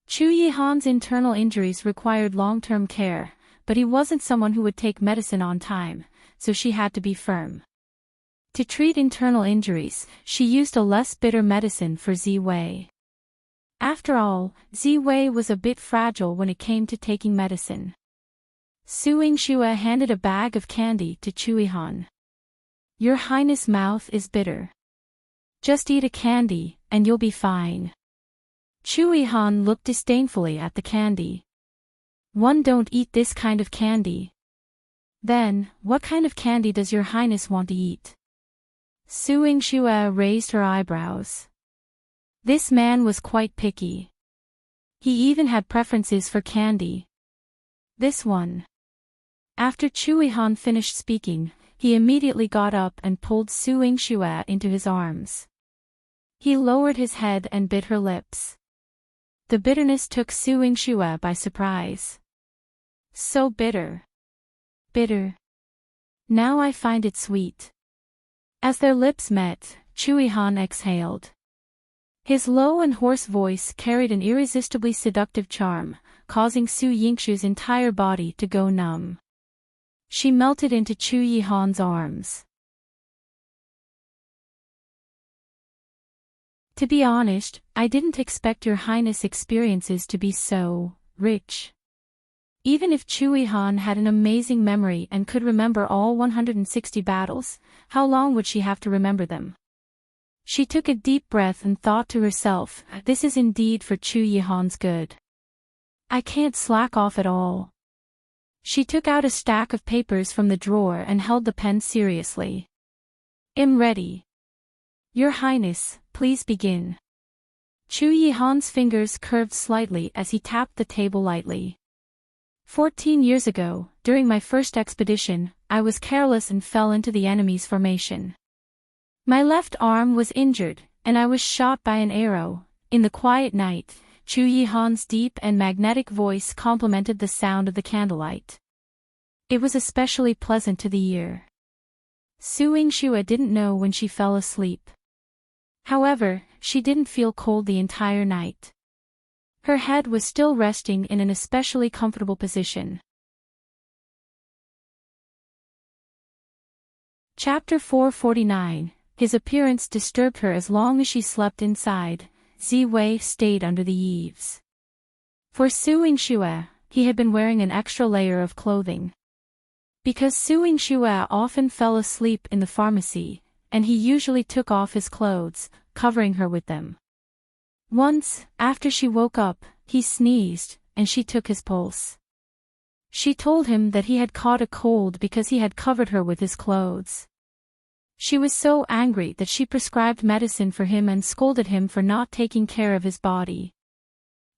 Chu Yihan's internal injuries required long-term care, but he wasn't someone who would take medicine on time, so she had to be firm. To treat internal injuries, she used a less bitter medicine for Ziwei. After all, Ziwei was a bit fragile when it came to taking medicine. Su Yingxue handed a bag of candy to Chu Yihan. Your Highness' mouth is bitter. Just eat a candy, and you'll be fine. Chu Yihan looked disdainfully at the candy. One don't eat this kind of candy. Then, what kind of candy does your Highness want to eat? Su Yingxue raised her eyebrows. This man was quite picky. He even had preferences for candy. This one. After Chu Yihan finished speaking, he immediately got up and pulled Su Yingxue into his arms. He lowered his head and bit her lips. The bitterness took Su Yingxue by surprise. So bitter. Bitter. Now I find it sweet. As their lips met, Chu Yihan exhaled. His low and hoarse voice carried an irresistibly seductive charm, causing Su Yingxue's entire body to go numb. She melted into Chu Yihan's arms. To be honest, I didn't expect your Highness' experiences to be so rich. Even if Chu Yihan had an amazing memory and could remember all 160 battles, how long would she have to remember them? She took a deep breath and thought to herself, this is indeed for Chu Yihan's good. I can't slack off at all. She took out a stack of papers from the drawer and held the pen seriously. I'm ready. Your Highness, please begin. Chu Yihan's fingers curved slightly as he tapped the table lightly. 14 years ago, during my first expedition, I was careless and fell into the enemy's formation. My left arm was injured, and I was shot by an arrow. In the quiet night, Chu Yihan's deep and magnetic voice complemented the sound of the candlelight. It was especially pleasant to the ear. Su Yingxue didn't know when she fell asleep. However, she didn't feel cold the entire night. Her head was still resting in an especially comfortable position. Chapter 449. His appearance disturbed her as long as she slept inside. Ziwei stayed under the eaves. For Su Yingxue, he had been wearing an extra layer of clothing. Because Su Yingxue often fell asleep in the pharmacy, and he usually took off his clothes, covering her with them. Once, after she woke up, he sneezed, and she took his pulse. She told him that he had caught a cold because he had covered her with his clothes. She was so angry that she prescribed medicine for him and scolded him for not taking care of his body.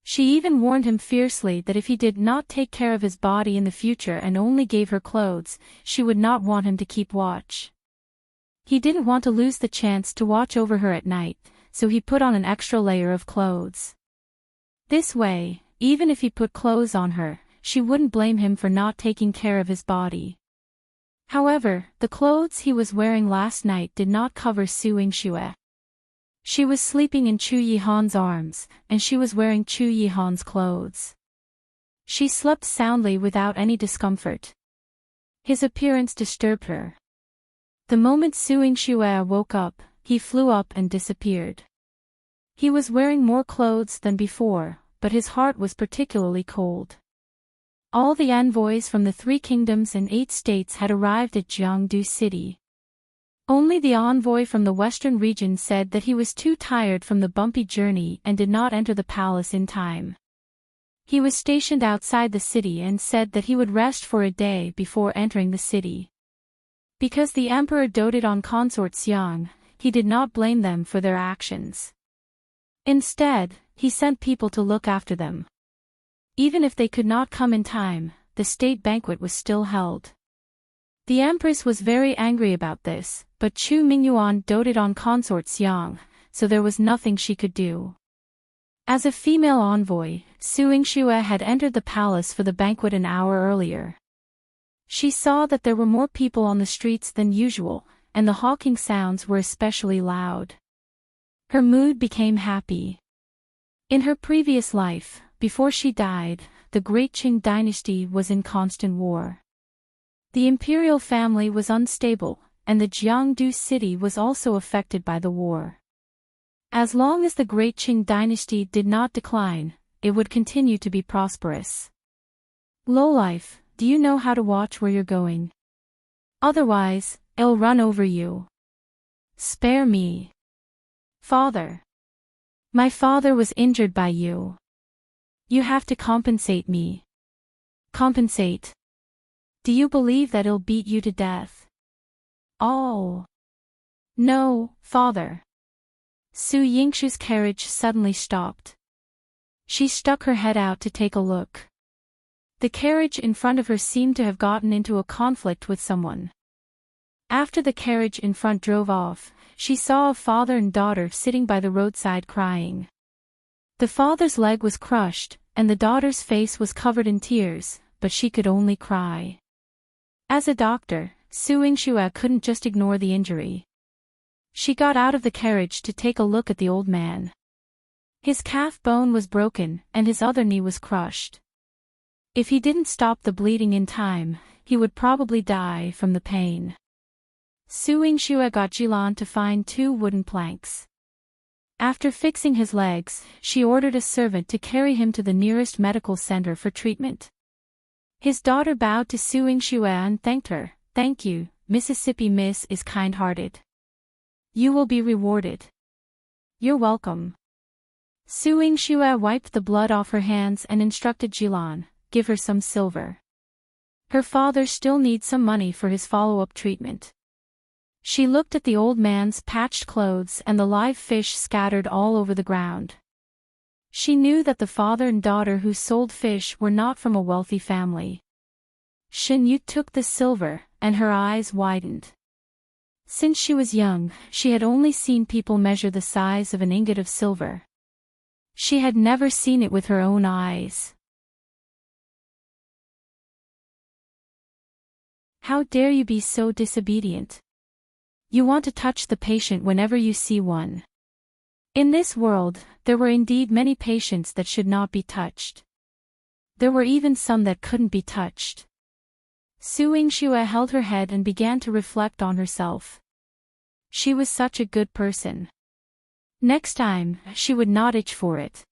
She even warned him fiercely that if he did not take care of his body in the future and only gave her clothes, she would not want him to keep watch. He didn't want to lose the chance to watch over her at night, so he put on an extra layer of clothes. This way, even if he put clothes on her, she wouldn't blame him for not taking care of his body. However, the clothes he was wearing last night did not cover Su Yingxue. She was sleeping in Chu Yihan's arms, and she was wearing Chu Yihan's clothes. She slept soundly without any discomfort. His appearance disturbed her. The moment Su Yingxue woke up, he flew up and disappeared. He was wearing more clothes than before, but his heart was particularly cold. All the envoys from the 3 kingdoms and 8 states had arrived at Jiangdu City. Only the envoy from the western region said that he was too tired from the bumpy journey and did not enter the palace in time. He was stationed outside the city and said that he would rest for a day before entering the city. Because the emperor doted on Consort Xiang, he did not blame them for their actions. Instead, he sent people to look after them. Even if they could not come in time, the state banquet was still held. The empress was very angry about this, but Chu Mingyuan doted on Consort Xiang, so there was nothing she could do. As a female envoy, Su Yingxue had entered the palace for the banquet an hour earlier. She saw that there were more people on the streets than usual, and the hawking sounds were especially loud. Her mood became happy. In her previous life, before she died, the Great Qing dynasty was in constant war. The imperial family was unstable, and the Jiangdu city was also affected by the war. As long as the Great Qing dynasty did not decline, it would continue to be prosperous. Lowlife, do you know how to watch where you're going? Otherwise, I'll run over you. Spare me. Father. My father was injured by you. You have to compensate me. Compensate. Do you believe that I'll beat you to death? Oh. No, father. Su Yingxue's carriage suddenly stopped. She stuck her head out to take a look. The carriage in front of her seemed to have gotten into a conflict with someone. After the carriage in front drove off, she saw a father and daughter sitting by the roadside crying. The father's leg was crushed, and the daughter's face was covered in tears, but she could only cry. As a doctor, Su Yingxue couldn't just ignore the injury. She got out of the carriage to take a look at the old man. His calf bone was broken, and his other knee was crushed. If he didn't stop the bleeding in time, he would probably die from the pain. Su Yingxue got Jilan to find 2 wooden planks. After fixing his legs, she ordered a servant to carry him to the nearest medical center for treatment. His daughter bowed to Su Yingxue and thanked her. "Thank you, Mississippi Miss is kind-hearted. You will be rewarded." "You're welcome." Su Yingxue wiped the blood off her hands and instructed Jilan, "Give her some silver. Her father still needs some money for his follow-up treatment." She looked at the old man's patched clothes and the live fish scattered all over the ground. She knew that the father and daughter who sold fish were not from a wealthy family. Shan Yu took the silver, and her eyes widened. Since she was young, she had only seen people measure the size of an ingot of silver. She had never seen it with her own eyes. "How dare you be so disobedient? You want to touch the patient whenever you see one." In this world, there were indeed many patients that should not be touched. There were even some that couldn't be touched. Su Yingxue held her head and began to reflect on herself. She was such a good person. Next time, she would not itch for it.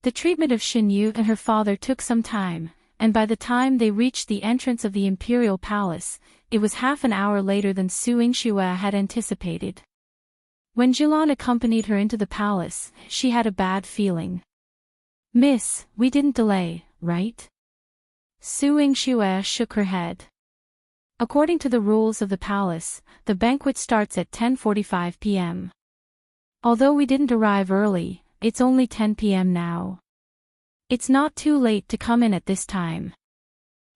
The treatment of Shan Yu and her father took some time, and by the time they reached the entrance of the imperial palace, it was half an hour later than Su Yingxue had anticipated. When Jilan accompanied her into the palace, she had a bad feeling. "Miss, we didn't delay, right?" Su Yingxue shook her head. According to the rules of the palace, the banquet starts at 10:45 p.m. Although we didn't arrive early, it's only 10 p.m. now. It's not too late to come in at this time.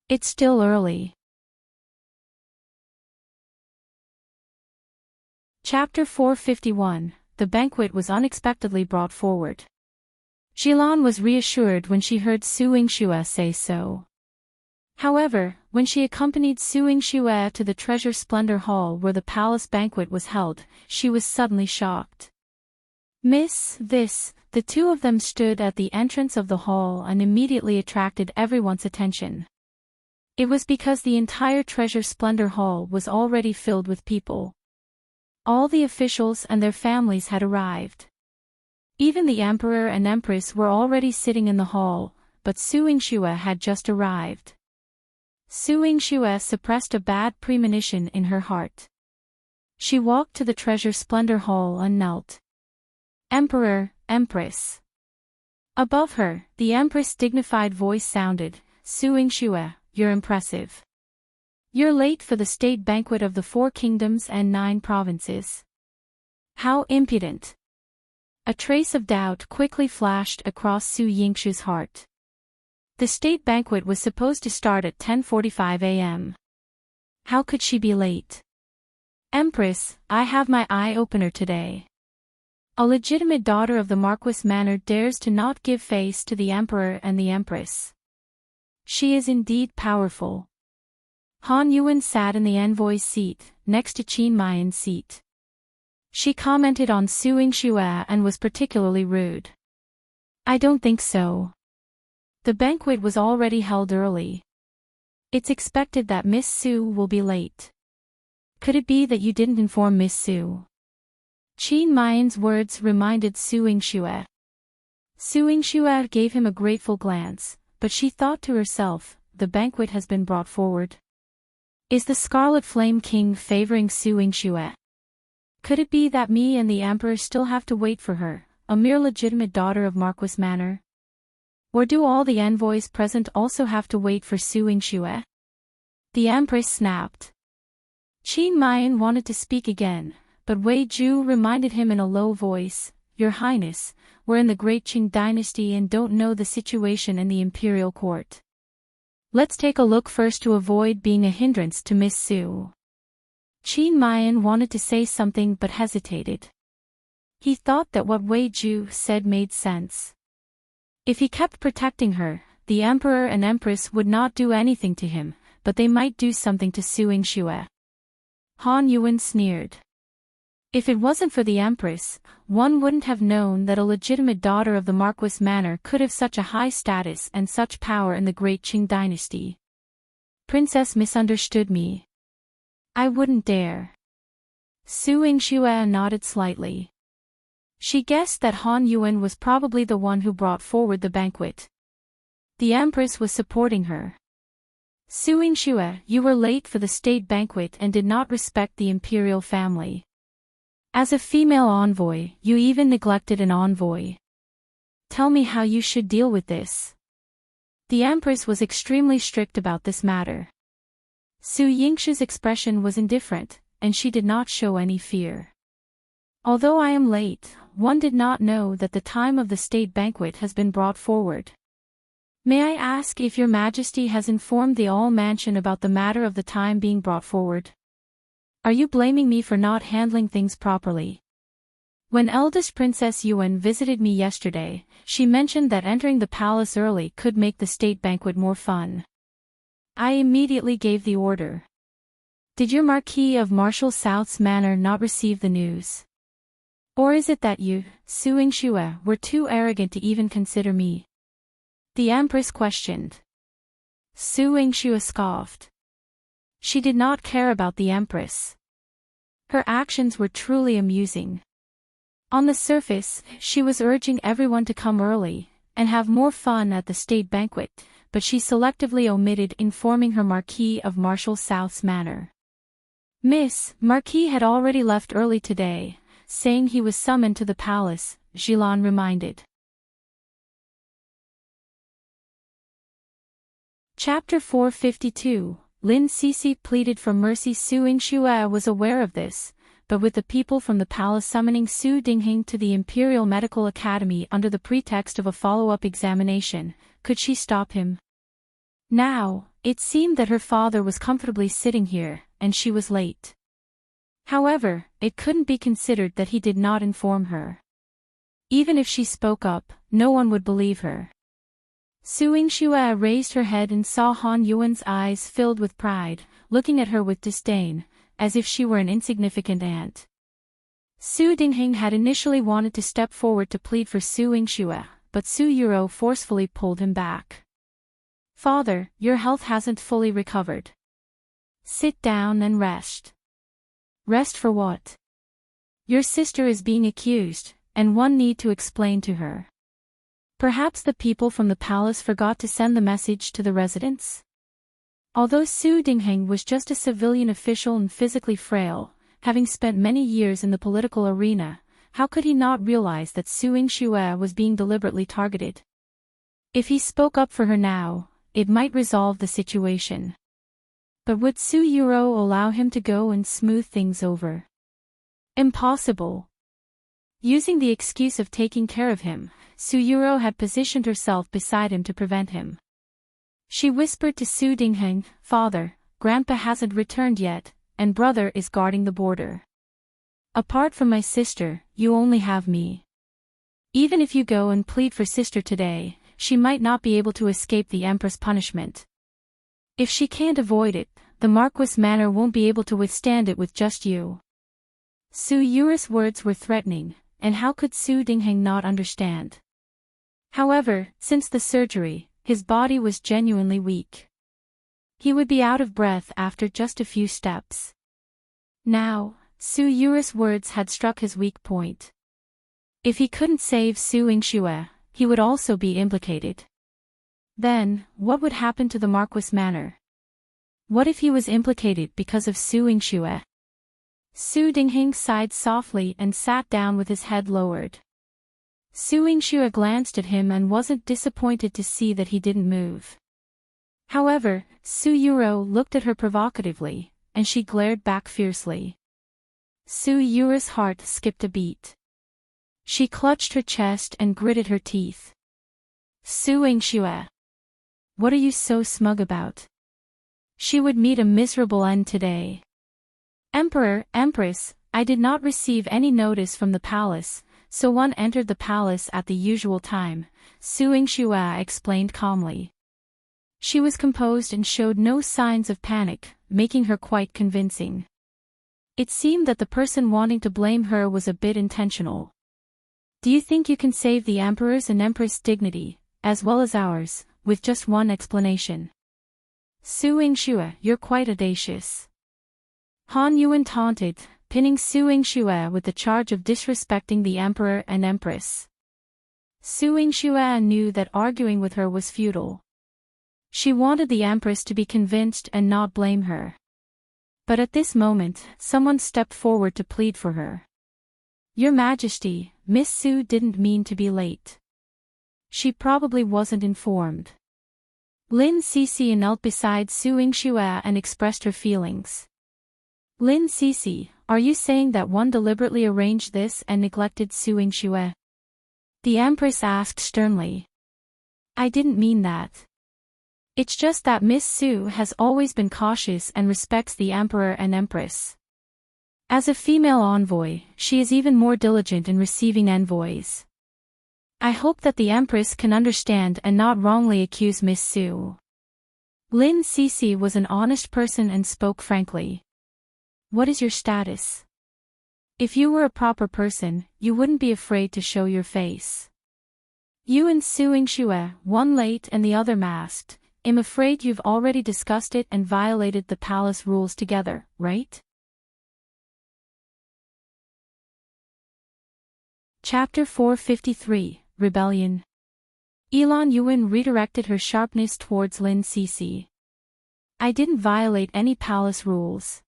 It's still early. Chapter 451, The banquet was unexpectedly brought forward. Jilan was reassured when she heard Su Yingxue say so. However, when she accompanied Su Yingxue to the Treasure Splendor Hall where the palace banquet was held, she was suddenly shocked. "Miss, this," the 2 of them stood at the entrance of the hall and immediately attracted everyone's attention. It was because the entire Treasure Splendor Hall was already filled with people. All the officials and their families had arrived. Even the emperor and empress were already sitting in the hall, but Su Yingxue had just arrived. Su Yingxue suppressed a bad premonition in her heart. She walked to the Treasure Splendor Hall and knelt. "Emperor, Empress." Above her, the Empress' dignified voice sounded, "Su Yingxue, you're impressive. You're late for the state banquet of the 4 kingdoms and 9 provinces. How impudent." A trace of doubt quickly flashed across Su Yingxue's heart. The state banquet was supposed to start at 10:45 a.m. How could she be late? "Empress, I have my eye-opener today. A legitimate daughter of the Marquis Manor dares to not give face to the Emperor and the Empress. She is indeed powerful." Han Yuwen sat in the envoy's seat, next to Qin Mayan's seat. She commented on Su Yingxue and was particularly rude. "I don't think so. The banquet was already held early. It's expected that Miss Su will be late. Could it be that you didn't inform Miss Su?" Qin Mayan's words reminded Su Yingxue. Su Yingxue gave him a grateful glance, but she thought to herself, the banquet has been brought forward. Is the Scarlet Flame King favoring Su Yingxue? Could it be that me and the Emperor still have to wait for her, a mere legitimate daughter of Marquis Manor? Or do all the envoys present also have to wait for Su Yingxue? The Empress snapped. Qin Mayan wanted to speak again, but Wei Ju reminded him in a low voice, "Your Highness, we're in the Great Qing dynasty and don't know the situation in the imperial court. Let's take a look first to avoid being a hindrance to Miss Su." Qin Mian wanted to say something but hesitated. He thought that what Wei Ju said made sense. If he kept protecting her, the emperor and empress would not do anything to him, but they might do something to Su Yingxue. Han Yuwen sneered. If it wasn't for the empress, one wouldn't have known that a legitimate daughter of the Marquis Manor could have such a high status and such power in the Great Qing dynasty. Princess misunderstood me. I wouldn't dare. Su Yingxue nodded slightly. She guessed that Han Yuwen was probably the one who brought forward the banquet. The empress was supporting her. Su Yingxue, you were late for the state banquet and did not respect the imperial family. As a female envoy, you even neglected an envoy. Tell me how you should deal with this. The empress was extremely strict about this matter. Su Yingxue's expression was indifferent, and she did not show any fear. Although I am late, one did not know that the time of the state banquet has been brought forward. May I ask if your majesty has informed the All Mansion about the matter of the time being brought forward? Are you blaming me for not handling things properly? When eldest Princess Yuwen visited me yesterday, she mentioned that entering the palace early could make the state banquet more fun. I immediately gave the order. Did your Marquis of Marshal South's manor not receive the news? Or is it that you, Su Yingxue, were too arrogant to even consider me? The Empress questioned. Su Yingxue scoffed. She did not care about the Empress. Her actions were truly amusing. On the surface, she was urging everyone to come early and have more fun at the state banquet, but she selectively omitted informing her Marquis of Marshal South's manor. Miss Marquis had already left early today, saying he was summoned to the palace, Jilan reminded. Chapter 452. Lin Sisi pleaded for mercy. Su Yingxue was aware of this, but with the people from the palace summoning Su Dingheng to the Imperial Medical Academy under the pretext of a follow-up examination, could she stop him? Now, it seemed that her father was comfortably sitting here, and she was late. However, it couldn't be considered that he did not inform her. Even if she spoke up, no one would believe her. Su Yingxue raised her head and saw Han Yuwen's eyes filled with pride, looking at her with disdain, as if she were an insignificant ant. Su Dingheng had initially wanted to step forward to plead for Su Yingxue, but Su Yurou forcefully pulled him back. Father, your health hasn't fully recovered. Sit down and rest. Rest for what? Your sister is being accused, and one need to explain to her. Perhaps the people from the palace forgot to send the message to the residents? Although Su Dingheng was just a civilian official and physically frail, having spent many years in the political arena, how could he not realize that Su Yingxue was being deliberately targeted? If he spoke up for her now, it might resolve the situation. But would Su Yurou allow him to go and smooth things over? Impossible. Using the excuse of taking care of him, Su Yurou had positioned herself beside him to prevent him. She whispered to Su Dingheng, Father, Grandpa hasn't returned yet, and brother is guarding the border. Apart from my sister, you only have me. Even if you go and plead for sister today, she might not be able to escape the Empress punishment. If she can't avoid it, the Marquis Manor won't be able to withstand it with just you. Su Yurou's words were threatening, and how could Su Dingheng not understand? However, since the surgery, his body was genuinely weak. He would be out of breath after just a few steps. Now, Su Yurou's words had struck his weak point. If he couldn't save Su Yingxue, he would also be implicated. Then, what would happen to the Marquis Manor? What if he was implicated because of Su Yingxue? Su Dingheng sighed softly and sat down with his head lowered. Su Yingxue glanced at him and wasn't disappointed to see that he didn't move. However, Su Yurou looked at her provocatively, and she glared back fiercely. Su Yurou's heart skipped a beat. She clutched her chest and gritted her teeth. Su Yingxue. What are you so smug about? She would meet a miserable end today. Emperor, Empress, I did not receive any notice from the palace, so one entered the palace at the usual time, Su Yingxue explained calmly. She was composed and showed no signs of panic, making her quite convincing. It seemed that the person wanting to blame her was a bit intentional. Do you think you can save the Emperor's and Empress' dignity, as well as ours, with just one explanation? Su Yingxue, you're quite audacious. Han Yuwen taunted, pinning Su Yingxue with the charge of disrespecting the Emperor and Empress. Su Yingxue knew that arguing with her was futile. She wanted the Empress to be convinced and not blame her. But at this moment, someone stepped forward to plead for her. Your Majesty, Miss Su didn't mean to be late. She probably wasn't informed. Lin Sisi knelt beside Su Yingxue and expressed her feelings. Lin Sisi, are you saying that one deliberately arranged this and neglected Su Yingxue? The Empress asked sternly. I didn't mean that. It's just that Miss Su has always been cautious and respects the Emperor and Empress. As a female envoy, she is even more diligent in receiving envoys. I hope that the Empress can understand and not wrongly accuse Miss Su. Lin Sisi was an honest person and spoke frankly. What is your status? If you were a proper person, you wouldn't be afraid to show your face. You and Su Yingxue, one late and the other masked. I'm afraid you've already discussed it and violated the palace rules together, right? Chapter 453, Rebellion. Yuwen redirected her sharpness towards Lin Sisi. I didn't violate any palace rules.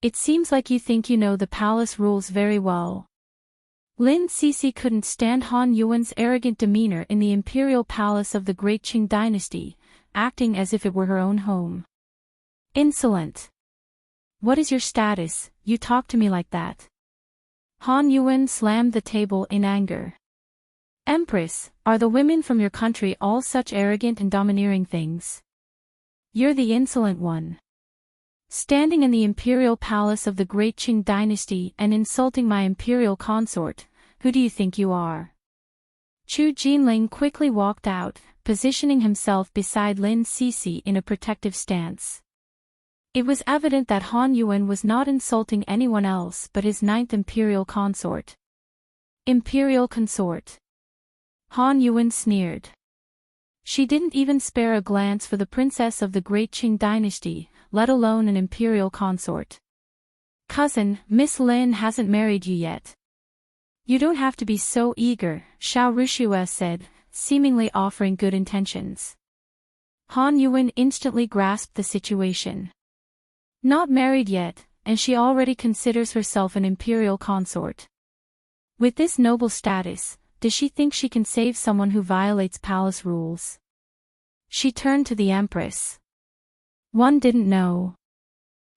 It seems like you think you know the palace rules very well. Lin Sisi couldn't stand Han Yuwen's arrogant demeanor in the imperial palace of the great Qing dynasty, acting as if it were her own home. Insolent. What is your status? You talk to me like that. Han Yuwen slammed the table in anger. Empress, are the women from your country all such arrogant and domineering things? You're the insolent one. Standing in the imperial palace of the great Qing dynasty and insulting my imperial consort, who do you think you are? Chu Jinling quickly walked out, positioning himself beside Lin Sisi in a protective stance. It was evident that Han Yuwen was not insulting anyone else but his 9th imperial consort. Imperial consort. Han Yuwen sneered. She didn't even spare a glance for the princess of the great Qing dynasty, let alone an imperial consort. Cousin, Miss Lin hasn't married you yet. You don't have to be so eager, Xiao Rushue said, seemingly offering good intentions. Han Yuwen instantly grasped the situation. Not married yet, and she already considers herself an imperial consort. With this noble status, does she think she can save someone who violates palace rules? She turned to the Empress. One didn't know.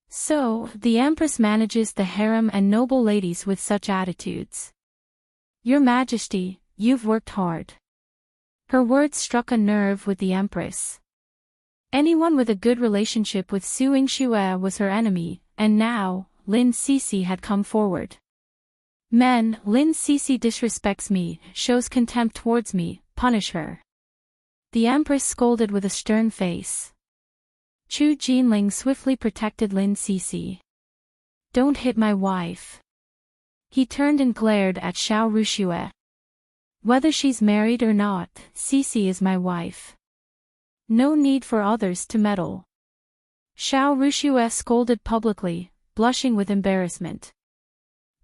So, the Empress manages the harem and noble ladies with such attitudes. Your Majesty, you've worked hard. Her words struck a nerve with the Empress. Anyone with a good relationship with Su Yingxue was her enemy, and now, Lin Sisi had come forward. Men, Lin Sisi disrespects me, shows contempt towards me, punish her. The Empress scolded with a stern face. Chu Jinling swiftly protected Lin Sisi. Don't hit my wife. He turned and glared at Xiao Rushue. Whether she's married or not, Sisi is my wife. No need for others to meddle. Xiao Rushue scolded publicly, blushing with embarrassment.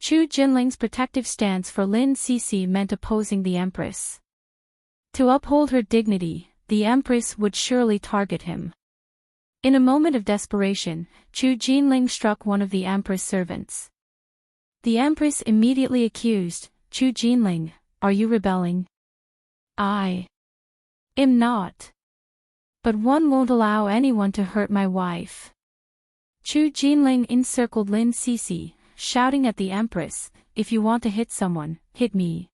Chu Jinling's protective stance for Lin Sisi meant opposing the Empress. To uphold her dignity, the Empress would surely target him. In a moment of desperation, Chu Jinling struck one of the Empress servants. The Empress immediately accused, Chu Jinling, are you rebelling? I am not. But one won't allow anyone to hurt my wife. Chu Jinling encircled Lin Sisi, shouting at the Empress, "If you want to hit someone, hit me.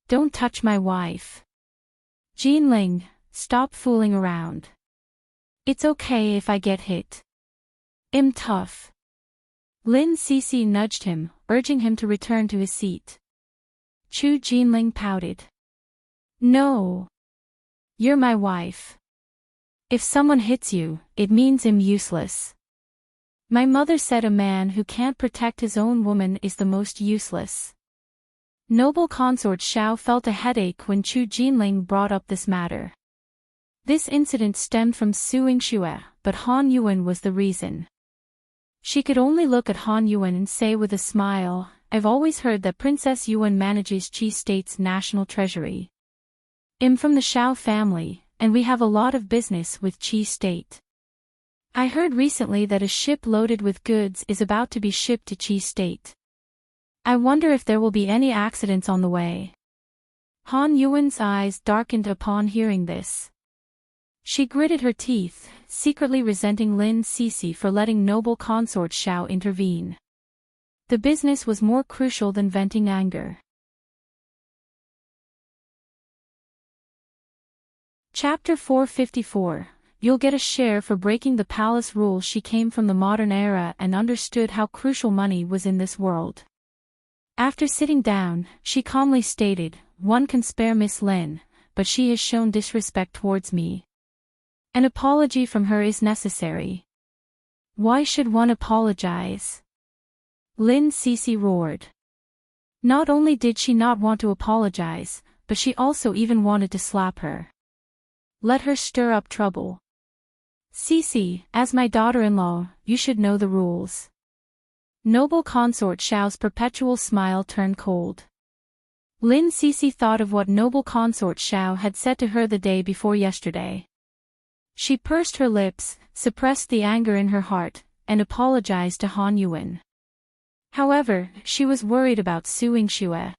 Don't touch my wife. Jinling, stop fooling around. It's okay if I get hit. I'm tough." Lin Sisi nudged him, urging him to return to his seat. Chu Jinling pouted. "No. You're my wife. If someone hits you, it means I'm useless. My mother said a man who can't protect his own woman is the most useless." Noble Consort Xiao felt a headache when Chu Jinling brought up this matter. This incident stemmed from Su Yingxue, but Han Yuwen was the reason. She could only look at Han Yuwen and say with a smile, "I've always heard that Princess Yuwen manages Qi State's national treasury. I'm from the Xiao family, and we have a lot of business with Qi State. I heard recently that a ship loaded with goods is about to be shipped to Qi State. I wonder if there will be any accidents on the way." Han Yuwen's eyes darkened upon hearing this. She gritted her teeth, secretly resenting Lin Sisi for letting Noble Consort Xiao intervene. The business was more crucial than venting anger. Chapter 454. You'll get a share for breaking the palace rule. She came from the modern era and understood how crucial money was in this world. After sitting down, she calmly stated, "One can spare Miss Lin, but she has shown disrespect towards me. An apology from her is necessary." "Why should one apologize?" Lin Sisi roared. Not only did she not want to apologize, but she also even wanted to slap her. Let her stir up trouble. "Sisi, as my daughter-in-law, you should know the rules." Noble Consort Xiao's perpetual smile turned cold. Lin Sisi thought of what Noble Consort Xiao had said to her the day before yesterday. She pursed her lips, suppressed the anger in her heart, and apologized to Han Yuwen. However, she was worried about Su Yingxue.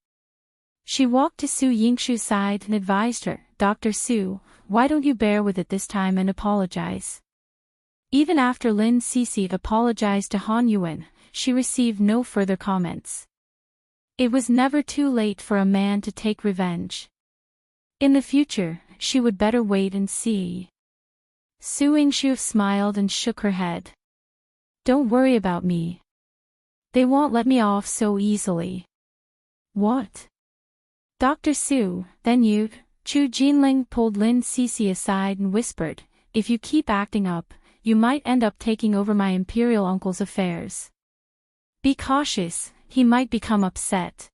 She walked to Su Yingxue's side and advised her, "Dr. Su, why don't you bear with it this time and apologize?" Even after Lin Sisi apologized to Han Yuwen, she received no further comments. It was never too late for a man to take revenge. In the future, she would better wait and see. Su Yingxue smiled and shook her head. "Don't worry about me. They won't let me off so easily." "What? Dr. Su, then you..." Chu Jinling pulled Lin Sisi aside and whispered, "If you keep acting up, you might end up taking over my imperial uncle's affairs. Be cautious, he might become upset."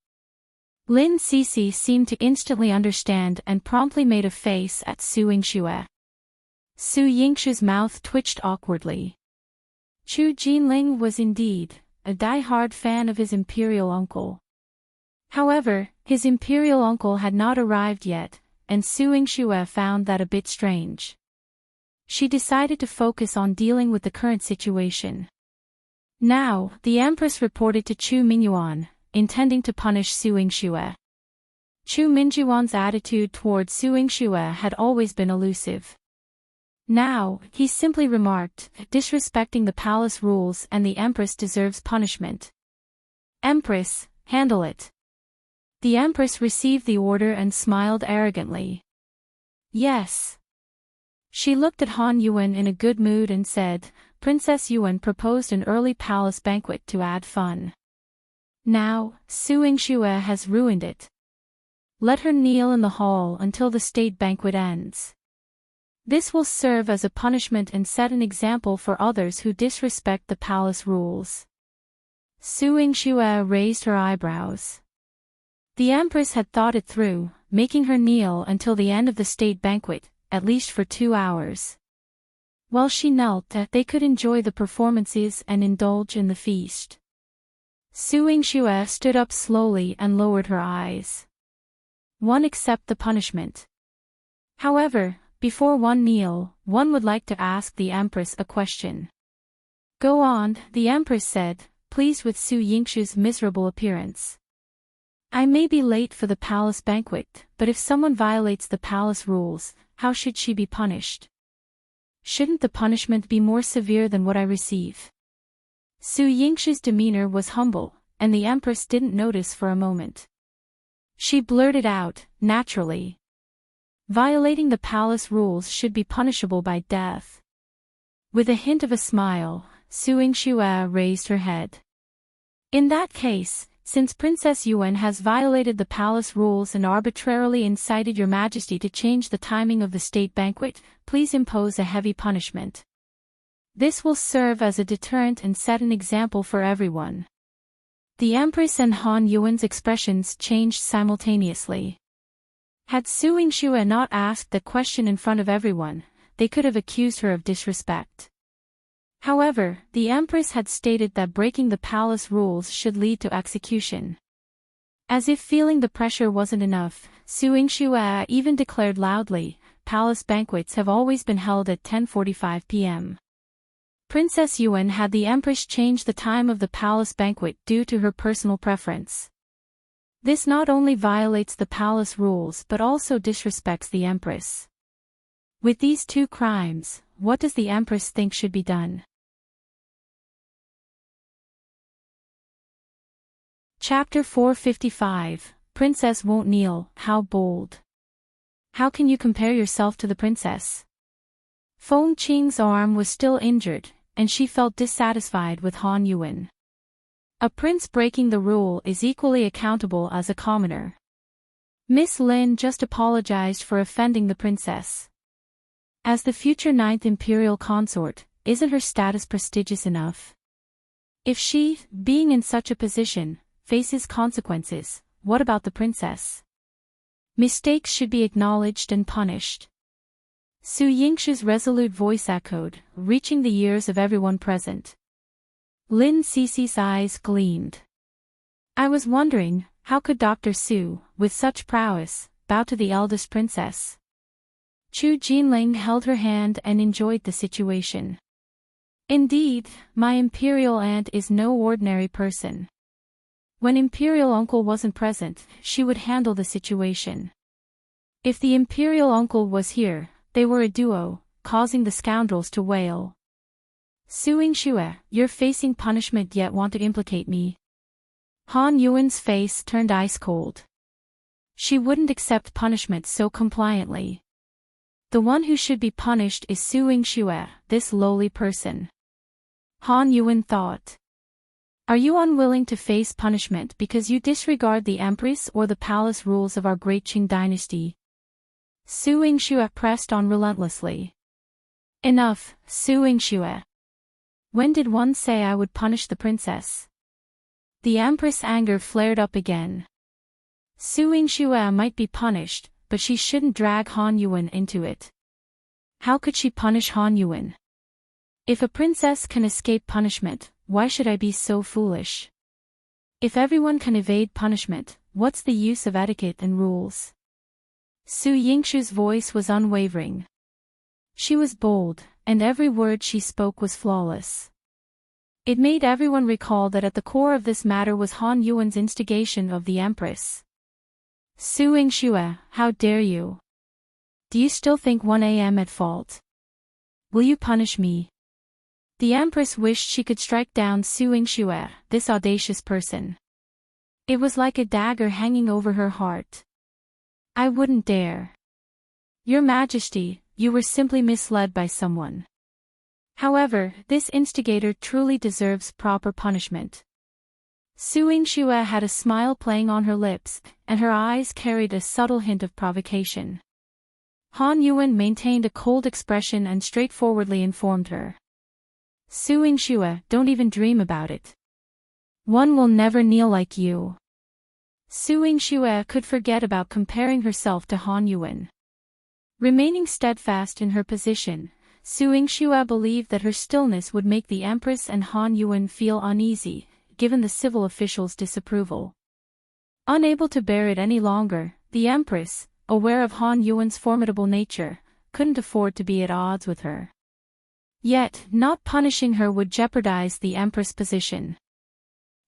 Lin Sisi seemed to instantly understand and promptly made a face at Su Yingxue. Su Yingxue's mouth twitched awkwardly. Chu Jinling was indeed a die-hard fan of his imperial uncle. However, his imperial uncle had not arrived yet, and Su Yingxue found that a bit strange. She decided to focus on dealing with the current situation. Now, the Empress reported to Chu Mingyuan, intending to punish Su Yingxue. Chu Mingyuan's attitude toward Su Yingxue had always been elusive. Now, he simply remarked, "Disrespecting the palace rules and the Empress deserves punishment. Empress, handle it." The Empress received the order and smiled arrogantly. "Yes." She looked at Han Yuwen in a good mood and said, "Princess Yuwen proposed an early palace banquet to add fun. Now, Su Yingxue has ruined it. Let her kneel in the hall until the state banquet ends. This will serve as a punishment and set an example for others who disrespect the palace rules." Su Yingxue raised her eyebrows. The Empress had thought it through, making her kneel until the end of the state banquet, at least for 2 hours. While she knelt, they could enjoy the performances and indulge in the feast. Su Yingxue stood up slowly and lowered her eyes. One accept the punishment. However, before one kneel, one would like to ask the Empress a question. "Go on," the Empress said, pleased with Su Yingxue's miserable appearance. "I may be late for the palace banquet, but if someone violates the palace rules, how should she be punished? Shouldn't the punishment be more severe than what I receive?" Su Yingxue's demeanor was humble, and the Empress didn't notice for a moment. She blurted out, naturally. Violating the palace rules should be punishable by death. With a hint of a smile, Su Yingxue raised her head. In that case, since Princess Yuwen has violated the palace rules and arbitrarily incited your majesty to change the timing of the state banquet, please impose a heavy punishment. This will serve as a deterrent and set an example for everyone. The Empress and Han Yuwen's expressions changed simultaneously. Had Su Yingxue not asked the question in front of everyone, they could have accused her of disrespect. However, the Empress had stated that breaking the palace rules should lead to execution. As if feeling the pressure wasn't enough, Su Yingxue even declared loudly, "Palace banquets have always been held at 10:45 p.m. Princess Yuwen had the Empress change the time of the palace banquet due to her personal preference. This not only violates the palace rules but also disrespects the Empress. With these two crimes, what does the Empress think should be done?" Chapter 455, Princess Won't Kneel, How Bold. How can you compare yourself to the princess? Feng Qing's arm was still injured, and she felt dissatisfied with Han Yuwen. A prince breaking the rule is equally accountable as a commoner. Miss Lin just apologized for offending the princess. As the future 9th imperial consort, isn't her status prestigious enough? If she, being in such a position, faces consequences, what about the princess? Mistakes should be acknowledged and punished. Su Yingxue's resolute voice echoed, reaching the ears of everyone present. Lin Sisi's eyes gleamed. I was wondering, how could Dr. Su, with such prowess, bow to the eldest princess? Chu Jinling held her hand and enjoyed the situation. Indeed, my imperial aunt is no ordinary person. When imperial uncle wasn't present, she would handle the situation. If the imperial uncle was here, they were a duo, causing the scoundrels to wail. Su Yingxue, you're facing punishment yet want to implicate me. Han Yuwen's face turned ice cold. She wouldn't accept punishment so compliantly. The one who should be punished is Su Yingxue, this lowly person. Han Yuwen thought. Are you unwilling to face punishment because you disregard the Empress or the palace rules of our great Qing dynasty? Su Yingxue pressed on relentlessly. Enough, Su Yingxue. When did one say I would punish the princess? The Empress' anger flared up again. Su Yingxue might be punished, but she shouldn't drag Han Yuwen into it. How could she punish Han Yuwen? If a princess can escape punishment, why should I be so foolish? If everyone can evade punishment, what's the use of etiquette and rules? Su Yingxue's voice was unwavering. She was bold, and every word she spoke was flawless. It made everyone recall that at the core of this matter was Han Yuwen's instigation of the Empress. Su Yingxue, how dare you? Do you still think 1 a.m. at fault? Will you punish me? The Empress wished she could strike down Su Yingxue, this audacious person. It was like a dagger hanging over her heart. I wouldn't dare. Your Majesty, you were simply misled by someone. However, this instigator truly deserves proper punishment. Su Yingxue had a smile playing on her lips, and her eyes carried a subtle hint of provocation. Han Yuwen maintained a cold expression and straightforwardly informed her. Su Yingxue, don't even dream about it. One will never kneel like you. Su Yingxue could forget about comparing herself to Han Yuwen. Remaining steadfast in her position, Su Yingxue believed that her stillness would make the Empress and Han Yuwen feel uneasy, given the civil officials' disapproval. Unable to bear it any longer, the Empress, aware of Han Yuwen's formidable nature, couldn't afford to be at odds with her. Yet, not punishing her would jeopardize the Empress' position.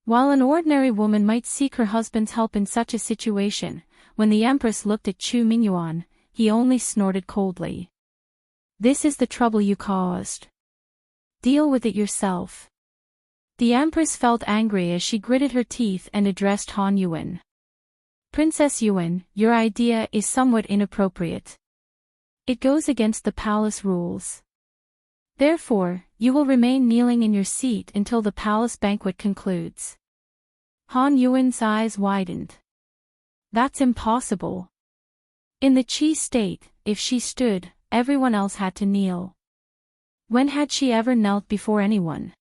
While an ordinary woman might seek her husband's help in such a situation, when the Empress looked at Chu Mingyuan, he only snorted coldly. This is the trouble you caused. Deal with it yourself. The Empress felt angry as she gritted her teeth and addressed Han Yuwen. Princess Yuwen, your idea is somewhat inappropriate. It goes against the palace rules. Therefore, you will remain kneeling in your seat until the palace banquet concludes. Han Yuwen's eyes widened. That's impossible. In the Qi state, if she stood, everyone else had to kneel. When had she ever knelt before anyone?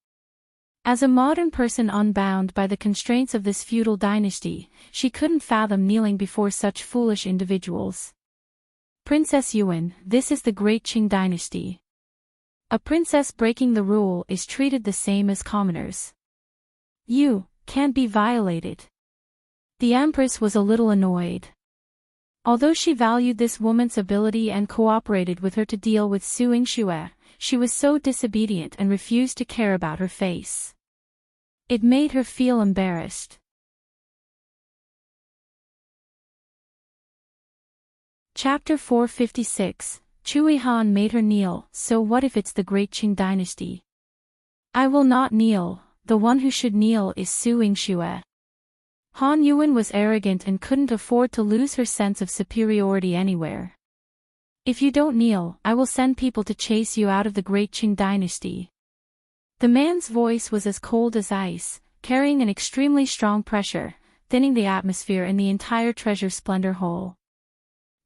As a modern person unbound by the constraints of this feudal dynasty, she couldn't fathom kneeling before such foolish individuals. Princess Yuwen, this is the great Qing dynasty. A princess breaking the rule is treated the same as commoners. You can't be violated. The Empress was a little annoyed. Although she valued this woman's ability and cooperated with her to deal with Su Yingxue, she was so disobedient and refused to care about her face. It made her feel embarrassed. Chapter 456, Chu Yihan made her kneel. So what if it's the great Qing dynasty? I will not kneel, the one who should kneel is Su Yingxue. Han Yuwen was arrogant and couldn't afford to lose her sense of superiority anywhere. If you don't kneel, I will send people to chase you out of the great Qing dynasty. The man's voice was as cold as ice, carrying an extremely strong pressure, thinning the atmosphere in the entire treasure splendor hall.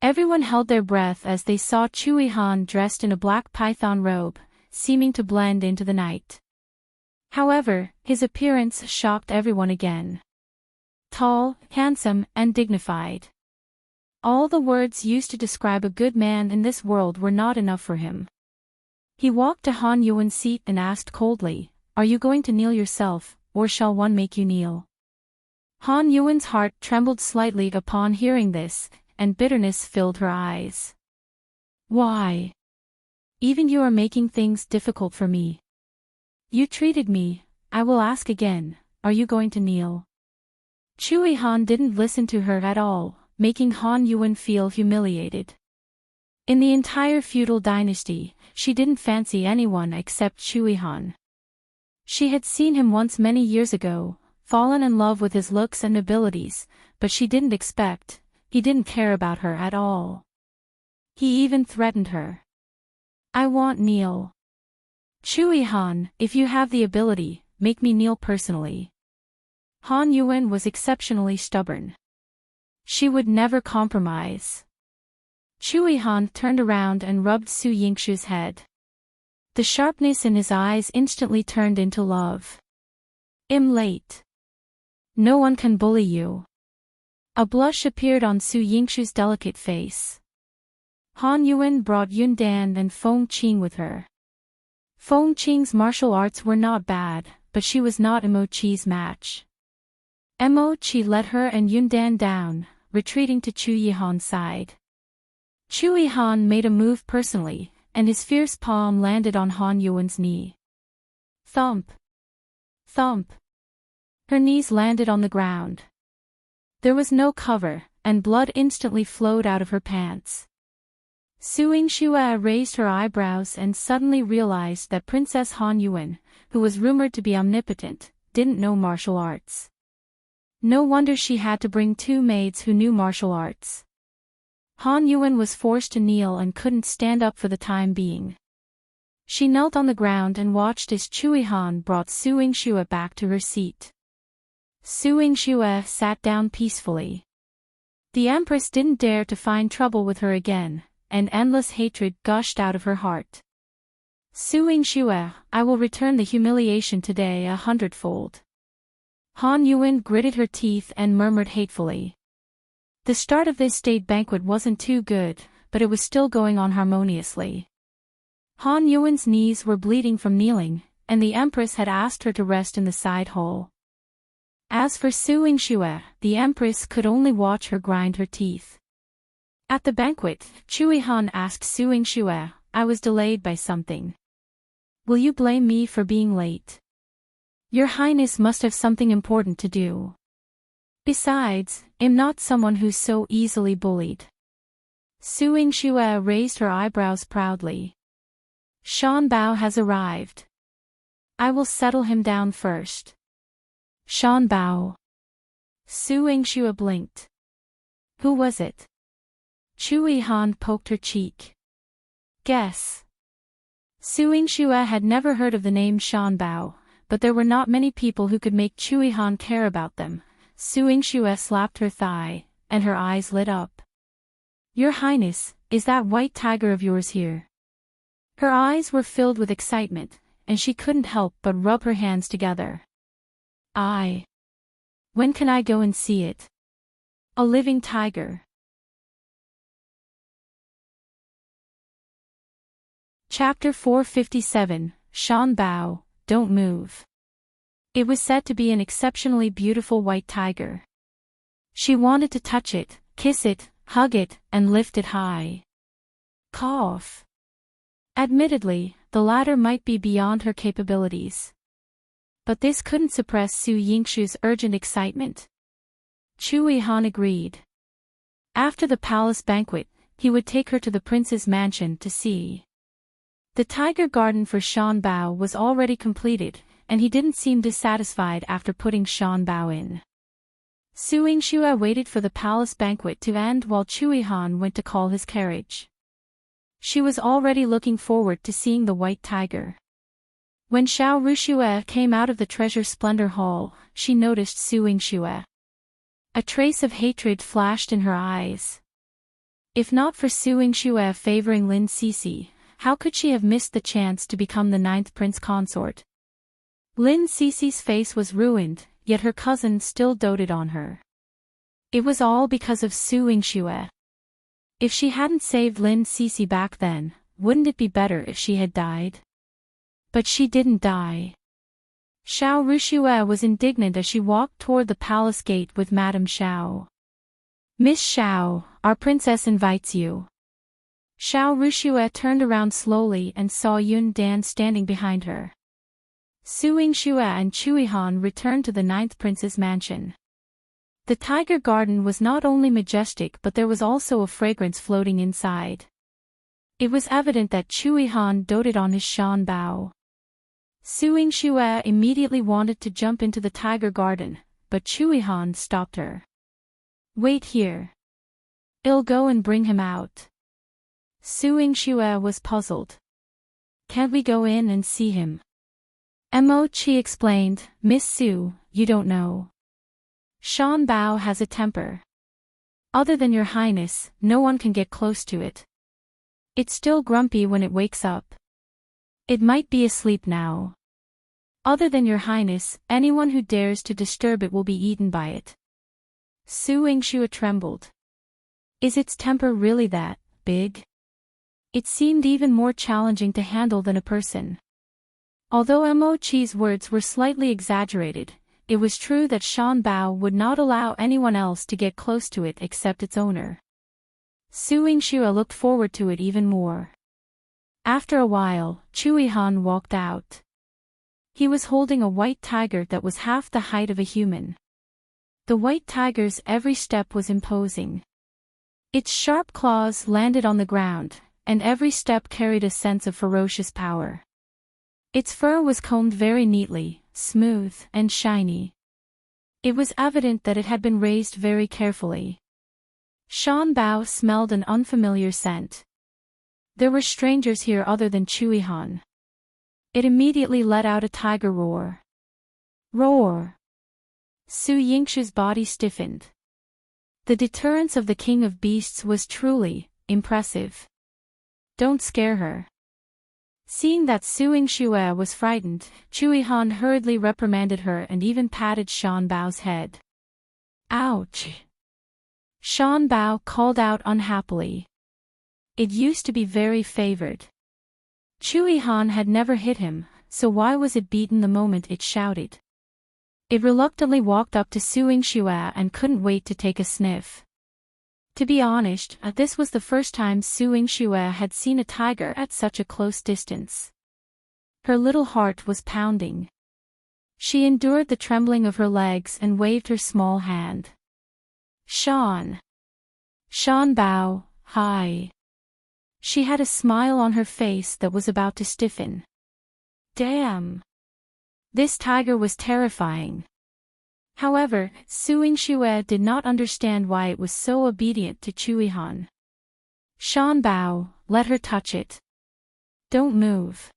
Everyone held their breath as they saw Chu Yihan dressed in a black python robe, seeming to blend into the night. However, his appearance shocked everyone again. Tall, handsome, and dignified. All the words used to describe a good man in this world were not enough for him. He walked to Han Yuwen's seat and asked coldly, "Are you going to kneel yourself, or shall one make you kneel?" Han Yuwen's heart trembled slightly upon hearing this, and bitterness filled her eyes. Why? Even you are making things difficult for me. You treated me, I will ask again, are you going to kneel? Chu Yihan didn't listen to her at all, making Han Yuwen feel humiliated. In the entire feudal dynasty, she didn't fancy anyone except Chu Yihan. She had seen him once many years ago, fallen in love with his looks and abilities, but she didn't expect, he didn't care about her at all. He even threatened her. I won't kneel. Chu Yihan, if you have the ability, make me kneel personally. Han Yuwen was exceptionally stubborn. She would never compromise. Chu Yihan turned around and rubbed Su Yingxue's head. The sharpness in his eyes instantly turned into love. I'm late. No one can bully you. A blush appeared on Su Yingxue's delicate face. Han Yuwen brought Yundan and Feng Qing with her. Feng Qing's martial arts were not bad, but she was not Mo Qi's match. Mo Qi let her and Yundan down, retreating to Chu Yihan's side. Chu Yihan made a move personally, and his fierce palm landed on Han Yuwen's knee. Thump! Thump! Her knees landed on the ground. There was no cover, and blood instantly flowed out of her pants. Su Yingxue raised her eyebrows and suddenly realized that Princess Han Yuwen, who was rumored to be omnipotent, didn't know martial arts. No wonder she had to bring two maids who knew martial arts. Han Yuwen was forced to kneel and couldn't stand up for the time being. She knelt on the ground and watched as Chu Yihan brought Su Yingxue back to her seat. Su Yingxue sat down peacefully. The Empress didn't dare to find trouble with her again, and endless hatred gushed out of her heart. Su Yingxue, I will return the humiliation today 100-fold. Han Yuwen gritted her teeth and murmured hatefully. The start of this state banquet wasn't too good, but it was still going on harmoniously. Han Yuwen's knees were bleeding from kneeling, and the Empress had asked her to rest in the side hall. As for Su Yingxue, the Empress could only watch her grind her teeth. At the banquet, Chu Yihan asked Su Yingxue, I was delayed by something. Will you blame me for being late? Your Highness must have something important to do. Besides, I'm not someone who's so easily bullied. Su Yingxue raised her eyebrows proudly. Shan Bao has arrived. I will settle him down first. Shan Bao. Su Yingxue blinked. Who was it? Chu Yihan poked her cheek. Guess. Su Yingxue had never heard of the name Shan Bao, but there were not many people who could make Chu Yihan care about them. Su Yingxue slapped her thigh, and her eyes lit up. Your Highness, is that white tiger of yours here? Her eyes were filled with excitement, and she couldn't help but rub her hands together. When can I go and see it? A living tiger. Chapter 457, Shan Bao, Don't Move. It was said to be an exceptionally beautiful white tiger. She wanted to touch it, kiss it, hug it, and lift it high. Cough. Admittedly, the latter might be beyond her capabilities. But this couldn't suppress Su Yingxue's urgent excitement. Chu Yihan agreed. After the palace banquet, he would take her to the prince's mansion to see. The tiger garden for Shan Bao was already completed, and he didn't seem dissatisfied after putting Shan Bao in. Su Yingxue waited for the palace banquet to end while Chu Yihan went to call his carriage. She was already looking forward to seeing the white tiger. When Xiao Ruxue came out of the treasure splendor hall, she noticed Su Yingxue. A trace of hatred flashed in her eyes. If not for Su Yingxue favoring Lin Sisi, how could she have missed the chance to become the 9th prince consort? Lin Sisi's face was ruined, yet her cousin still doted on her. It was all because of Su Yingxue. If she hadn't saved Lin Sisi back then, wouldn't it be better if she had died? But she didn't die. Xiao Ruxue was indignant as she walked toward the palace gate with Madame Xiao. Miss Xiao, our princess invites you. Xiao Ruxue turned around slowly and saw Yun Dan standing behind her. Su Yingxue and Chu Yihan returned to the 9th prince's mansion. The tiger garden was not only majestic but there was also a fragrance floating inside. It was evident that Chu Yihan doted on his Shan Bao. Su Yingxue immediately wanted to jump into the tiger garden, but Chu Yihan stopped her. Wait here. I'll go and bring him out. Su Yingxue was puzzled. Can't we go in and see him? Mo Chi explained, Miss Su, you don't know. Shan Bao has a temper. Other than your Highness, no one can get close to it. It's still grumpy when it wakes up. It might be asleep now. Other than your Highness, anyone who dares to disturb it will be eaten by it. Su Yingxue trembled. Is its temper really that big? It seemed even more challenging to handle than a person. Although Mo Chi's words were slightly exaggerated, it was true that Shan Bao would not allow anyone else to get close to it except its owner. Su Yingxue looked forward to it even more. After a while, Chu Yihan walked out. He was holding a white tiger that was half the height of a human. The white tiger's every step was imposing. Its sharp claws landed on the ground, and every step carried a sense of ferocious power. Its fur was combed very neatly, smooth, and shiny. It was evident that it had been raised very carefully. Shan Bao smelled an unfamiliar scent. There were strangers here other than Chu Yihan. It immediately let out a tiger roar. Roar! Su Yingxue's body stiffened. The deterrence of the king of beasts was truly impressive. Don't scare her. Seeing that Su Yingxue was frightened, Chu Yihan hurriedly reprimanded her and even patted Shan Bao's head. Ouch! Shan Bao called out unhappily. It used to be very favored. Chu Yihan had never hit him, so why was it beaten the moment it shouted? It reluctantly walked up to Su Yingxue and couldn't wait to take a sniff. To be honest, this was the first time Su Yingxue had seen a tiger at such a close distance. Her little heart was pounding. She endured the trembling of her legs and waved her small hand. Shan Bao, hi. She had a smile on her face that was about to stiffen. Damn. This tiger was terrifying. However, Su Yingxue did not understand why it was so obedient to Chu Yihan. Shan Bao, let her touch it. Don't move.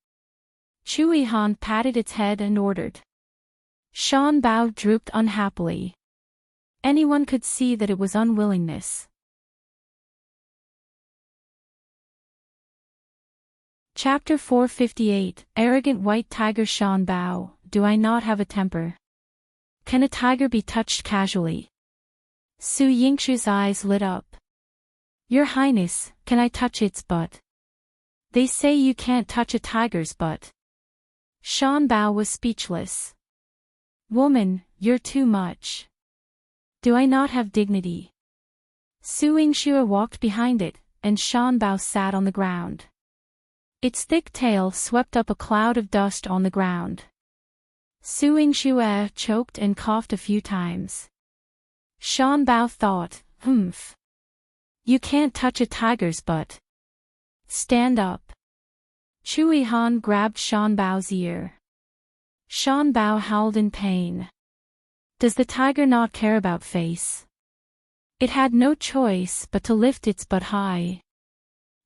Chu Yihan patted its head and ordered. Shan Bao drooped unhappily. Anyone could see that it was unwillingness. Chapter 458, Arrogant White Tiger. Shan Bao, do I not have a temper? Can a tiger be touched casually? Su Yingxue's eyes lit up. Your Highness, can I touch its butt? They say you can't touch a tiger's butt. Shan Bao was speechless. Woman, you're too much. Do I not have dignity? Su Yingxue walked behind it, and Shan Bao sat on the ground. Its thick tail swept up a cloud of dust on the ground. Su Yingxue choked and coughed a few times. Shan Bao thought, humph. You can't touch a tiger's butt. Stand up. Chu Yihan grabbed Shan Bao's ear. Shan Bao howled in pain. Does the tiger not care about face? It had no choice but to lift its butt high.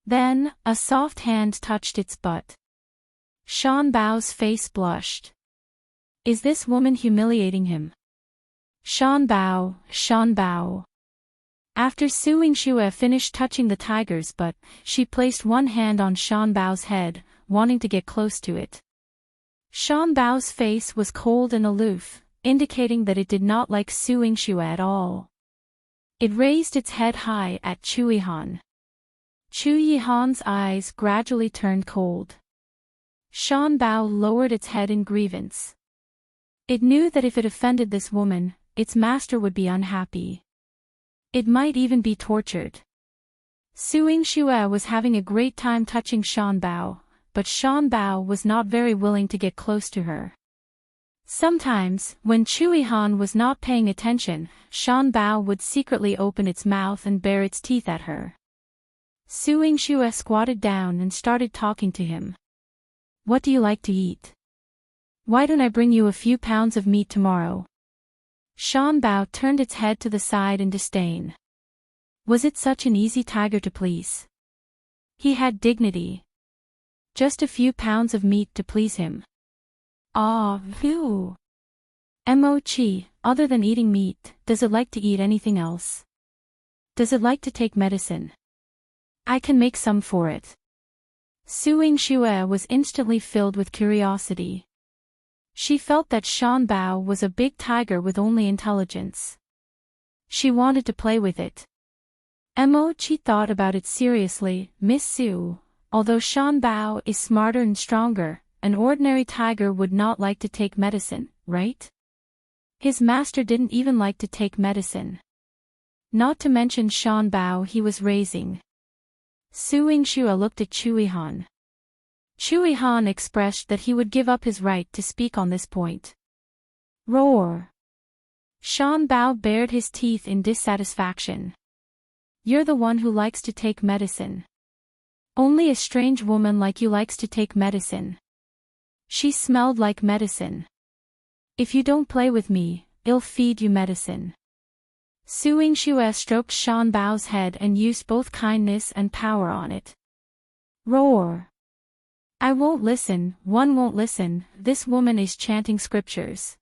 Then, a soft hand touched its butt. Shan Bao's face blushed. Is this woman humiliating him? Shan Bao, Shan Bao. After Su Yingxue finished touching the tiger's butt, she placed one hand on Shan Bao's head, wanting to get close to it. Shan Bao's face was cold and aloof, indicating that it did not like Su Yingxue at all. It raised its head high at Chu Yihan. Chu Yihan's eyes gradually turned cold. Shan Bao lowered its head in grievance. It knew that if it offended this woman, its master would be unhappy. It might even be tortured. Su Yingxue was having a great time touching Shan Bao, but Shan Bao was not very willing to get close to her. Sometimes, when Chu Yihan was not paying attention, Shan Bao would secretly open its mouth and bare its teeth at her. Su Yingxue squatted down and started talking to him. What do you like to eat? Why don't I bring you a few pounds of meat tomorrow? Shan Bao turned its head to the side in disdain. Was it such an easy tiger to please? He had dignity. Just a few pounds of meat to please him. Ah, phew. Mochi, other than eating meat, does it like to eat anything else? Does it like to take medicine? I can make some for it. Su Yingxue was instantly filled with curiosity. She felt that Shan Bao was a big tiger with only intelligence. She wanted to play with it. Mochi thought about it seriously. Miss Su, although Shan Bao is smarter and stronger, an ordinary tiger would not like to take medicine, right? His master didn't even like to take medicine. Not to mention Shan Bao he was raising. Su Yingxue looked at Chu Yihan. Chu Yihan expressed that he would give up his right to speak on this point. Roar! Shan Bao bared his teeth in dissatisfaction. You're the one who likes to take medicine. Only a strange woman like you likes to take medicine. She smelled like medicine. If you don't play with me, I'll feed you medicine. Su Yingxue stroked Shan Bao's head and used both kindness and power on it. Roar! I won't listen, one won't listen, this woman is chanting scriptures.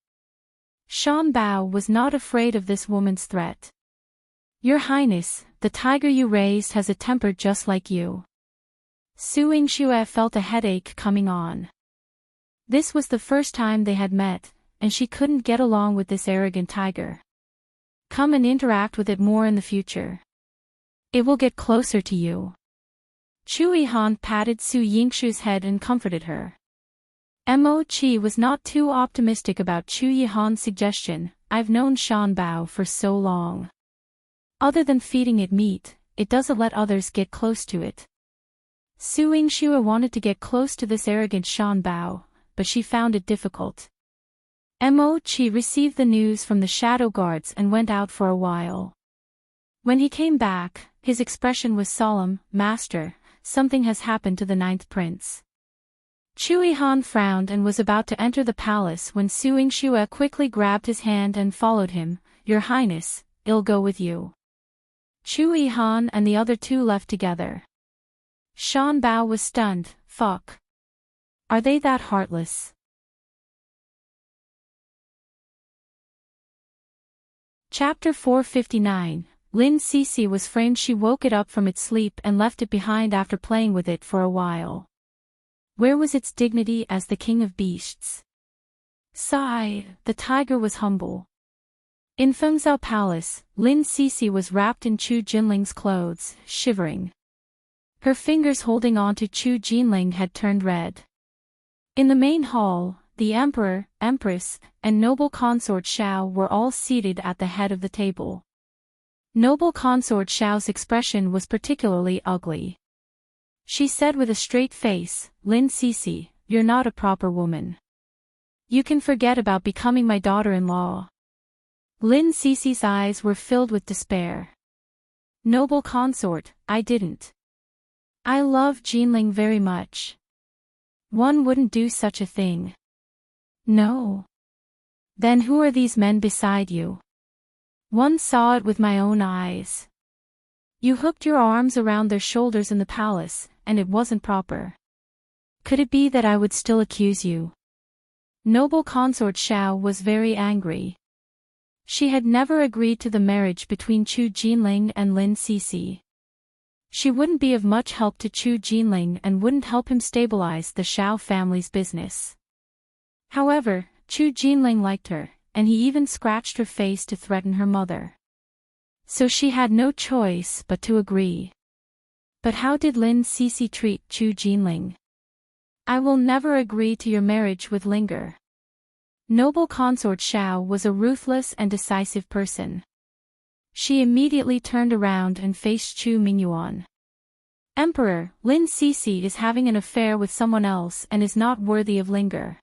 Shan Bao was not afraid of this woman's threat. Your Highness, the tiger you raised has a temper just like you. Su Yingxue felt a headache coming on. This was the first time they had met, and she couldn't get along with this arrogant tiger. Come and interact with it more in the future. It will get closer to you. Chu Yihan patted Su Yingxue's head and comforted her. Mochi was not too optimistic about Chu Yihan's suggestion. I've known Shan Bao for so long. Other than feeding it meat, it doesn't let others get close to it. Su Yingxue wanted to get close to this arrogant Shan Bao, but she found it difficult. Mochi received the news from the shadow guards and went out for a while. When he came back, his expression was solemn. Master, something has happened to the ninth prince. Chu Yihan frowned and was about to enter the palace when Yingxue quickly grabbed his hand and followed him. Your Highness, I'll go with you. Chu Yihan and the other two left together. Shan Bao was stunned. Fuck. Are they that heartless? Chapter 459. Lin Sisi was framed. She woke it up from its sleep and left it behind after playing with it for a while. Where was its dignity as the king of beasts? Sigh, the tiger was humble. In Fengzhou Palace, Lin Sisi was wrapped in Chu Jinling's clothes, shivering. Her fingers holding onto Chu Jinling had turned red. In the main hall, the emperor, empress, and noble consort Xiao were all seated at the head of the table. Noble consort Xiao's expression was particularly ugly. She said with a straight face, Lin Sisi, you're not a proper woman. You can forget about becoming my daughter-in-law. Lin Sisi's eyes were filled with despair. Noble consort, I didn't. I love Jinling very much. One wouldn't do such a thing. No. Then who are these men beside you? One saw it with my own eyes. You hooked your arms around their shoulders in the palace, and it wasn't proper. Could it be that I would still accuse you? Noble consort Xiao was very angry. She had never agreed to the marriage between Chu Jinling and Lin Sisi. She wouldn't be of much help to Chu Jinling and wouldn't help him stabilize the Xiao family's business. However, Chu Jinling liked her, and he even scratched her face to threaten her mother. So she had no choice but to agree. But how did Lin Sisi treat Chu Jinling? I will never agree to your marriage with Linger. Noble consort Xiao was a ruthless and decisive person. She immediately turned around and faced Chu Mingyuan. Emperor, Lin Sisi is having an affair with someone else and is not worthy of Linger.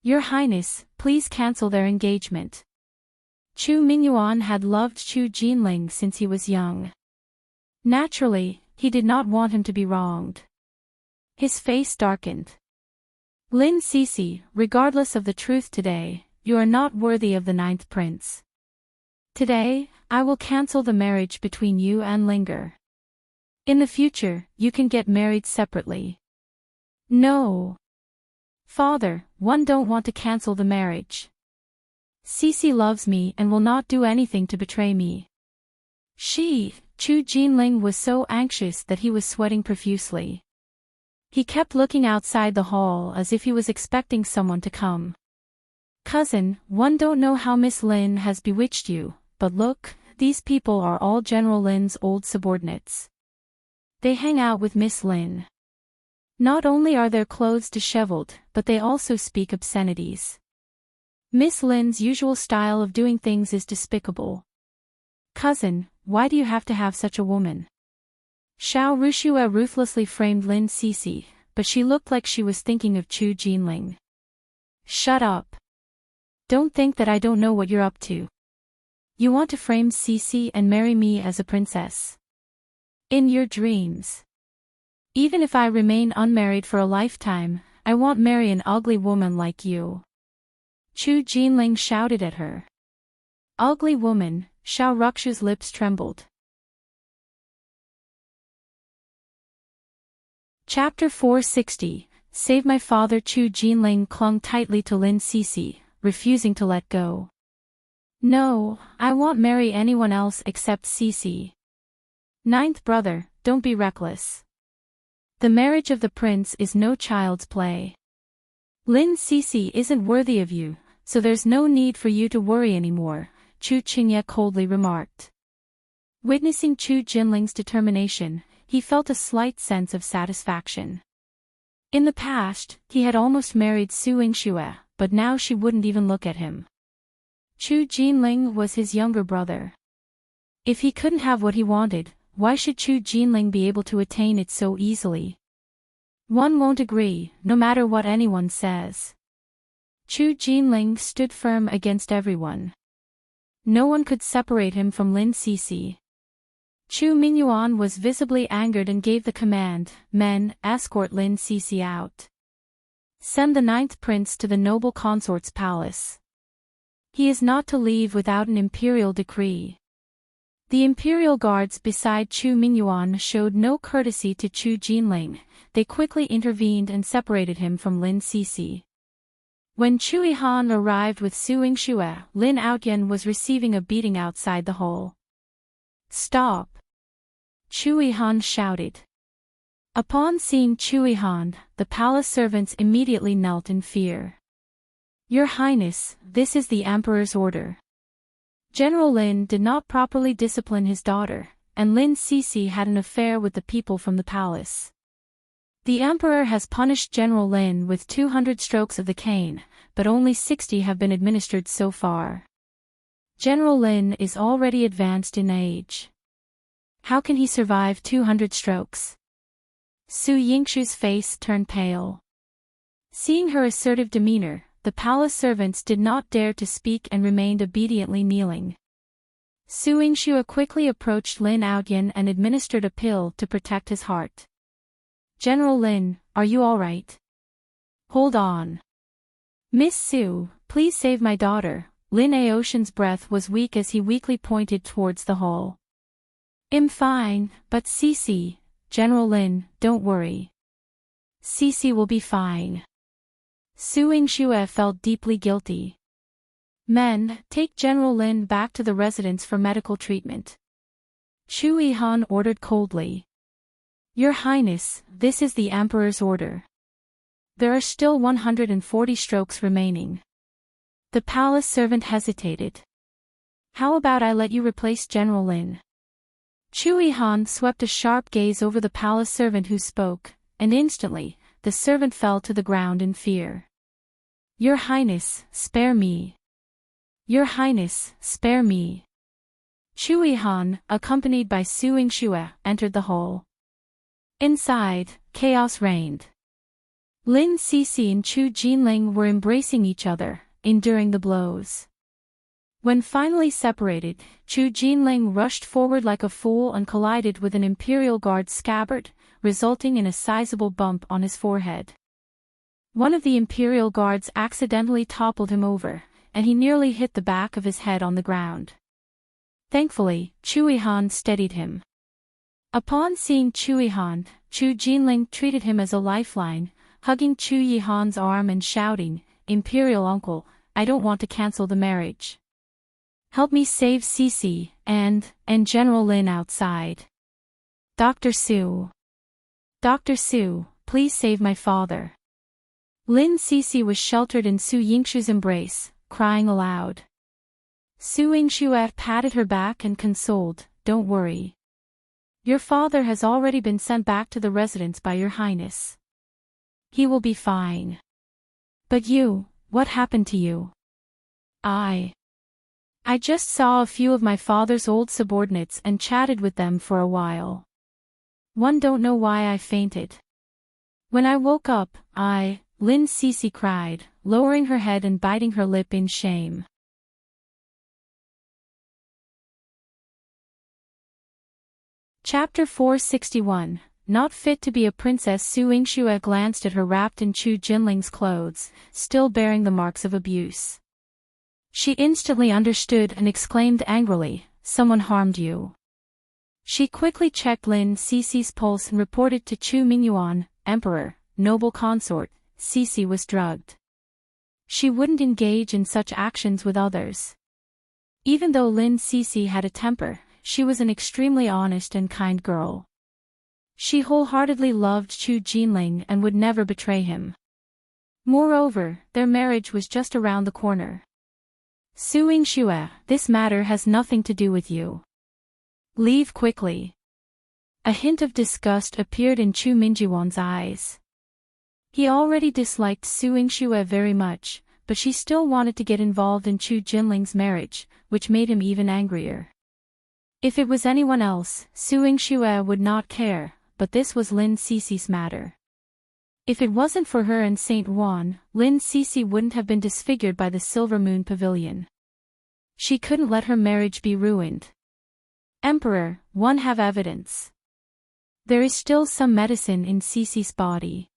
Your Highness, please cancel their engagement. Chu Mingyuan had loved Chu Jinling since he was young. Naturally, he did not want him to be wronged. His face darkened. Lin Sisi, regardless of the truth today, you are not worthy of the 9th prince. Today, I will cancel the marriage between you and Linger. In the future, you can get married separately. No. Father, one don't want to cancel the marriage. Sisi loves me and will not do anything to betray me. Chu Jinling was so anxious that he was sweating profusely. He kept looking outside the hall as if he was expecting someone to come. Cousin, one don't know how Miss Lin has bewitched you, but look, these people are all General Lin's old subordinates. They hang out with Miss Lin. Not only are their clothes disheveled, but they also speak obscenities. Miss Lin's usual style of doing things is despicable. Cousin, why do you have to have such a woman? Xiao Rushue ruthlessly framed Lin Sisi, but she looked like she was thinking of Chu Jinling. Shut up. Don't think that I don't know what you're up to. You want to frame Sisi and marry me as a princess. In your dreams. Even if I remain unmarried for a lifetime, I won't marry an ugly woman like you. Chu Jinling shouted at her. Ugly woman, Xiao Rukshu's lips trembled. Chapter 460. Save my father. Chu Jinling clung tightly to Lin Sisi, refusing to let go. No, I won't marry anyone else except Sisi. 9th brother, don't be reckless. The marriage of the prince is no child's play. Lin Sisi isn't worthy of you, so there's no need for you to worry anymore, Chu Chengye coldly remarked. Witnessing Chu Jinling's determination, he felt a slight sense of satisfaction. In the past, he had almost married Yingxue, but now she wouldn't even look at him. Chu Jinling was his younger brother. If he couldn't have what he wanted, why should Chu Jinling be able to attain it so easily? One won't agree, no matter what anyone says. Chu Jinling stood firm against everyone. No one could separate him from Lin Sisi. Chu Mingyuan was visibly angered and gave the command, men, escort Lin Sisi out. Send the 9th prince to the noble consort's palace. He is not to leave without an imperial decree. The imperial guards beside Chu Mingyuan showed no courtesy to Chu Jinling. They quickly intervened and separated him from Lin Sisi. When Chu Yihan arrived with Su Yingxue, Lin Outyan was receiving a beating outside the hall. Stop! Chu Yihan shouted. Upon seeing Chu Yihan, the palace servants immediately knelt in fear. Your Highness, this is the Emperor's order. General Lin did not properly discipline his daughter, and Lin Sisi had an affair with the people from the palace. The Emperor has punished General Lin with 200 strokes of the cane, but only 60 have been administered so far. General Lin is already advanced in age. How can he survive 200 strokes? Su Yingxue's face turned pale. Seeing her assertive demeanor, the palace servants did not dare to speak and remained obediently kneeling. Su Yingxue quickly approached Lin Outyan and administered a pill to protect his heart. General Lin, are you all right? Hold on. Miss Su, please save my daughter. Lin Aoshan's breath was weak as he weakly pointed towards the hall. I'm fine, but Sisi, General Lin, don't worry. Sisi will be fine. Su Yingxue felt deeply guilty. Men, take General Lin back to the residence for medical treatment. Chu Yihan ordered coldly. Your Highness, this is the Emperor's order. There are still 140 strokes remaining. The palace servant hesitated. How about I let you replace General Lin? Chu Yihan swept a sharp gaze over the palace servant who spoke, and instantly, the servant fell to the ground in fear. Your Highness, spare me. Your Highness, spare me. Chu Yihan, accompanied by Su Yingxue, entered the hall. Inside, chaos reigned. Lin Sisi and Chu Jinling were embracing each other, enduring the blows. When finally separated, Chu Jinling rushed forward like a fool and collided with an imperial guard's scabbard, resulting in a sizable bump on his forehead. One of the imperial guards accidentally toppled him over, and he nearly hit the back of his head on the ground. Thankfully, Chu Yihan steadied him. Upon seeing Chu Yihan, Chu Jinling treated him as a lifeline, hugging Chu Yihan's arm and shouting, Imperial Uncle, I don't want to cancel the marriage. Help me save Sisi, and General Lin outside. Dr. Su. Dr. Su, please save my father. Lin Sisi was sheltered in Su Yingxue's embrace, crying aloud. Su Yingxue patted her back and consoled, don't worry. Your father has already been sent back to the residence by your Highness. He will be fine. But you, what happened to you? I just saw a few of my father's old subordinates and chatted with them for a while. One don't know why I fainted. When I woke up, Lin Sisi cried, lowering her head and biting her lip in shame. Chapter 461, Not fit to be a princess. Su Yingxue glanced at her wrapped in Chu Jinling's clothes, still bearing the marks of abuse. She instantly understood and exclaimed angrily, someone harmed you. She quickly checked Lin Sisi's pulse and reported to Chu Mingyuan, Emperor, noble consort, Sisi was drugged. She wouldn't engage in such actions with others. Even though Lin Sisi had a temper, she was an extremely honest and kind girl. She wholeheartedly loved Chu Jinling and would never betray him. Moreover, their marriage was just around the corner. Su Yingxue, this matter has nothing to do with you. Leave quickly. A hint of disgust appeared in Chu Mingyuan's eyes. He already disliked Su Yingxue very much, but she still wanted to get involved in Chu Jinling's marriage, which made him even angrier. If it was anyone else, Su Yingxue would not care, but this was Lin Sisi's matter. If it wasn't for her and Saint Juan, Lin Sisi wouldn't have been disfigured by the Silver Moon Pavilion. She couldn't let her marriage be ruined. Emperor, one have evidence. There is still some medicine in Sisi's body.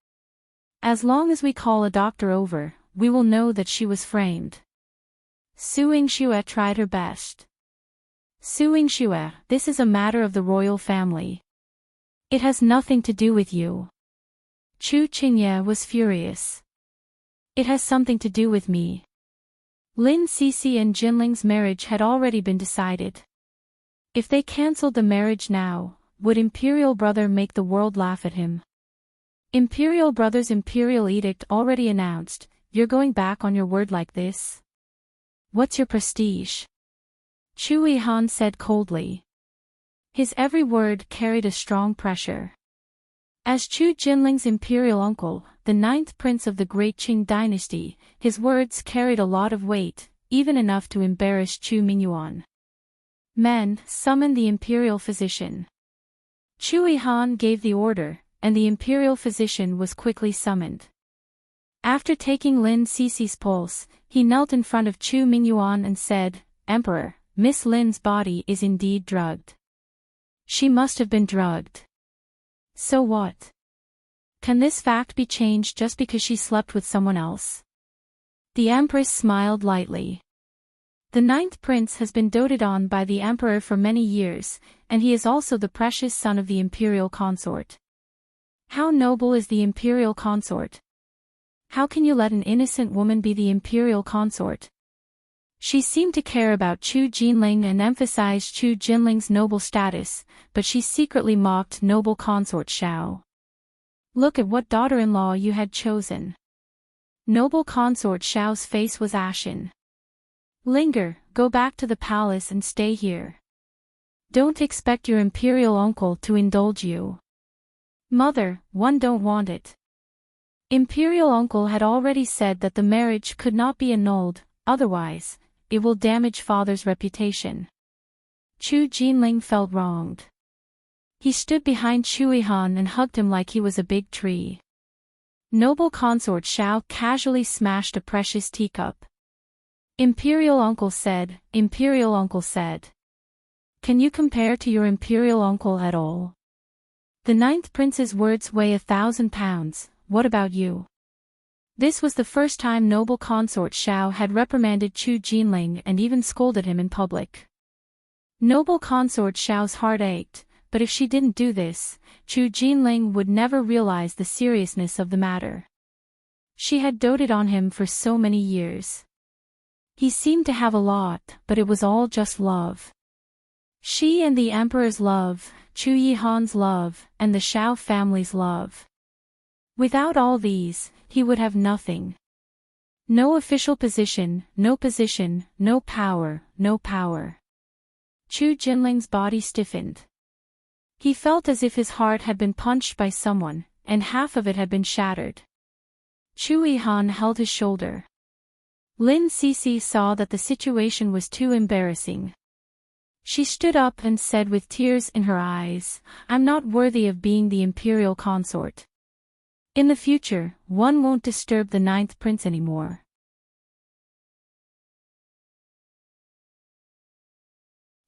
As long as we call a doctor over, we will know that she was framed. Su Yingxue tried her best. Su Yingxue, this is a matter of the royal family. It has nothing to do with you. Chu Chengye was furious. It has something to do with me. Lin Sisi and Jinling's marriage had already been decided. If they cancelled the marriage now, would Imperial Brother make the world laugh at him? Imperial Brother's imperial edict already announced, you're going back on your word like this? What's your prestige? Chu Yihan said coldly. His every word carried a strong pressure. As Chu Jinling's imperial uncle, the 9th prince of the great Qing dynasty, his words carried a lot of weight, even enough to embarrass Chu Mingyuan. Men, summon the imperial physician. Chu Yihan gave the order, and the imperial physician was quickly summoned. After taking Lin Sisi's pulse, he knelt in front of Chu Mingyuan and said, Emperor, Miss Lin's body is indeed drugged. She must have been drugged. So what? Can this fact be changed just because she slept with someone else? The Empress smiled lightly. The 9th prince has been doted on by the Emperor for many years, and he is also the precious son of the imperial consort. How noble is the imperial consort? How can you let an innocent woman be the imperial consort? She seemed to care about Chu Jinling and emphasized Chu Jinling's noble status, but she secretly mocked noble consort Xiao. Look at what daughter-in-law you had chosen. Noble consort Xiao's face was ashen. Linger, go back to the palace and stay here. Don't expect your imperial uncle to indulge you. Mother, one don't want it. Imperial uncle had already said that the marriage could not be annulled, otherwise, it will damage father's reputation. Chu Jinling felt wronged. He stood behind Chu Yihan and hugged him like he was a big tree. Noble consort Xiao casually smashed a precious teacup. Imperial uncle said, Imperial uncle said. Can you compare to your imperial uncle at all? The 9th prince's words weigh 1,000 pounds, what about you? This was the first time noble consort Xiao had reprimanded Chu Jinling and even scolded him in public. Noble consort Xiao's heart ached, but if she didn't do this, Chu Jinling would never realize the seriousness of the matter. She had doted on him for so many years. He seemed to have a lot, but it was all just love. She and the emperor's love, Chu Yihan's love, and the Xiao family's love. Without all these, he would have nothing. No official position, no power, no power. Chu Jinling's body stiffened. He felt as if his heart had been punched by someone, and half of it had been shattered. Chu Yihan held his shoulder. Lin Sisi saw that the situation was too embarrassing. She stood up and said with tears in her eyes, I'm not worthy of being the imperial consort. In the future, one won't disturb the 9th prince anymore.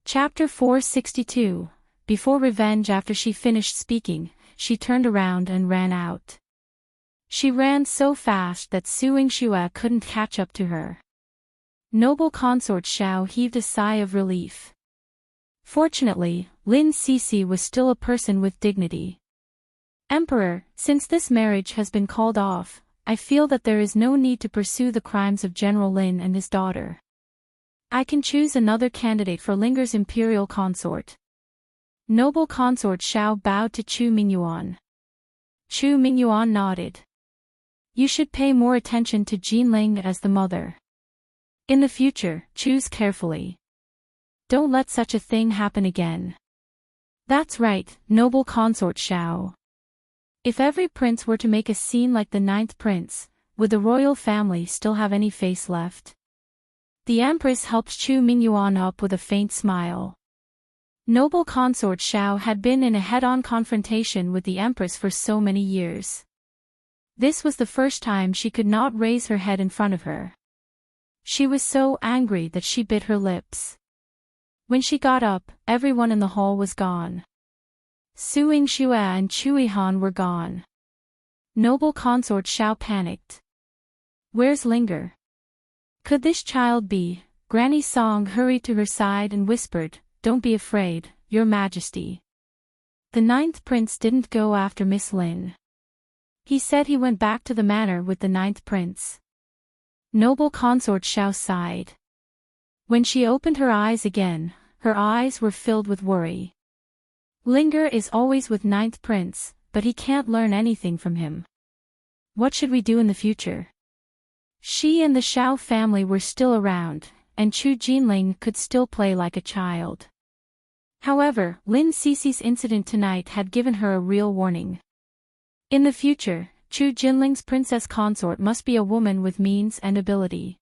Chapter 462. Before revenge. After she finished speaking, she turned around and ran out. She ran so fast that Su Yingxue couldn't catch up to her. Noble consort Xiao heaved a sigh of relief. Fortunately, Lin Sisi was still a person with dignity. Emperor, since this marriage has been called off, I feel that there is no need to pursue the crimes of General Lin and his daughter. I can choose another candidate for Linger's imperial consort. Noble consort Xiao bowed to Chu Mingyuan. Chu Mingyuan nodded. You should pay more attention to Jinling as the mother. In the future, choose carefully. Don't let such a thing happen again. That's right, noble consort Xiao. If every prince were to make a scene like the 9th prince, would the royal family still have any face left? The empress helped Chu Mingyuan up with a faint smile. Noble consort Xiao had been in a head-on confrontation with the empress for so many years. This was the first time she could not raise her head in front of her. She was so angry that she bit her lips. When she got up, everyone in the hall was gone. Su Yingxue and Chu Yihan were gone. Noble consort Xiao panicked. Where's Linger? Could this child be? Granny Song hurried to her side and whispered, Don't be afraid, Your Majesty. The 9th prince didn't go after Miss Lin. He said he went back to the manor with the 9th prince. Noble consort Xiao sighed. When she opened her eyes again, her eyes were filled with worry. Linger is always with 9th prince, but he can't learn anything from him. What should we do in the future? She and the Xiao family were still around, and Chu Jinling could still play like a child. However, Lin Sisi's incident tonight had given her a real warning. In the future, Chu Jinling's princess consort must be a woman with means and ability.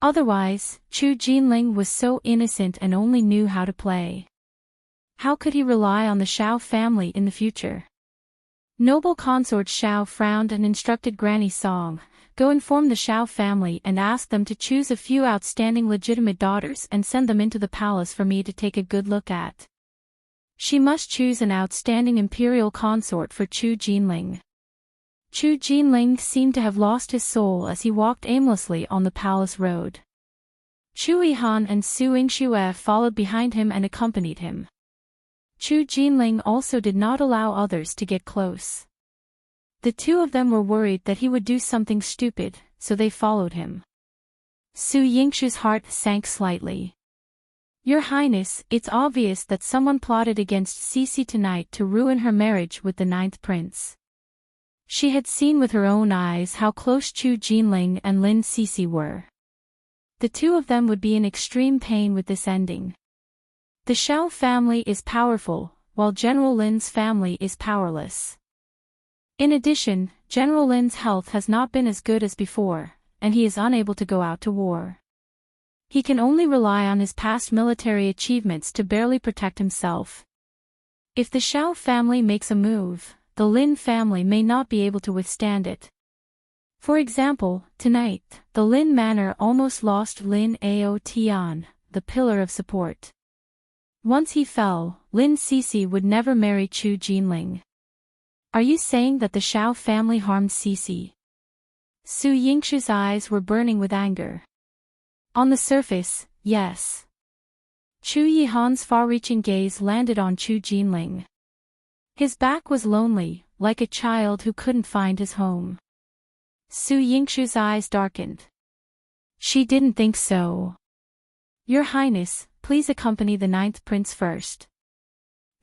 Otherwise, Chu Jinling was so innocent and only knew how to play. How could he rely on the Xiao family in the future? Noble consort Xiao frowned and instructed Granny Song, Go inform the Xiao family and ask them to choose a few outstanding legitimate daughters and send them into the palace for me to take a good look at. She must choose an outstanding imperial consort for Chu Jinling. Chu Jinling seemed to have lost his soul as he walked aimlessly on the palace road. Chu Yihan and Yingxue followed behind him and accompanied him. Chu Jinling also did not allow others to get close. The two of them were worried that he would do something stupid, so they followed him. Yingxue's heart sank slightly. Your Highness, it's obvious that someone plotted against Sisi tonight to ruin her marriage with the 9th prince. She had seen with her own eyes how close Chu Jinling and Lin Sisi were. The two of them would be in extreme pain with this ending. The Xiao family is powerful, while General Lin's family is powerless. In addition, General Lin's health has not been as good as before, and he is unable to go out to war. He can only rely on his past military achievements to barely protect himself. If the Xiao family makes a move, the Lin family may not be able to withstand it. For example, tonight, the Lin manor almost lost Lin Ao Tian, the pillar of support. Once he fell, Lin Sisi would never marry Chu Jinling. Are you saying that the Xiao family harmed Sisi? Yingxue's eyes were burning with anger. On the surface, yes. Chu Yihan's far-reaching gaze landed on Chu Jinling. His back was lonely, like a child who couldn't find his home. Yingxue's eyes darkened. She didn't think so. Your Highness, please accompany the 9th prince first.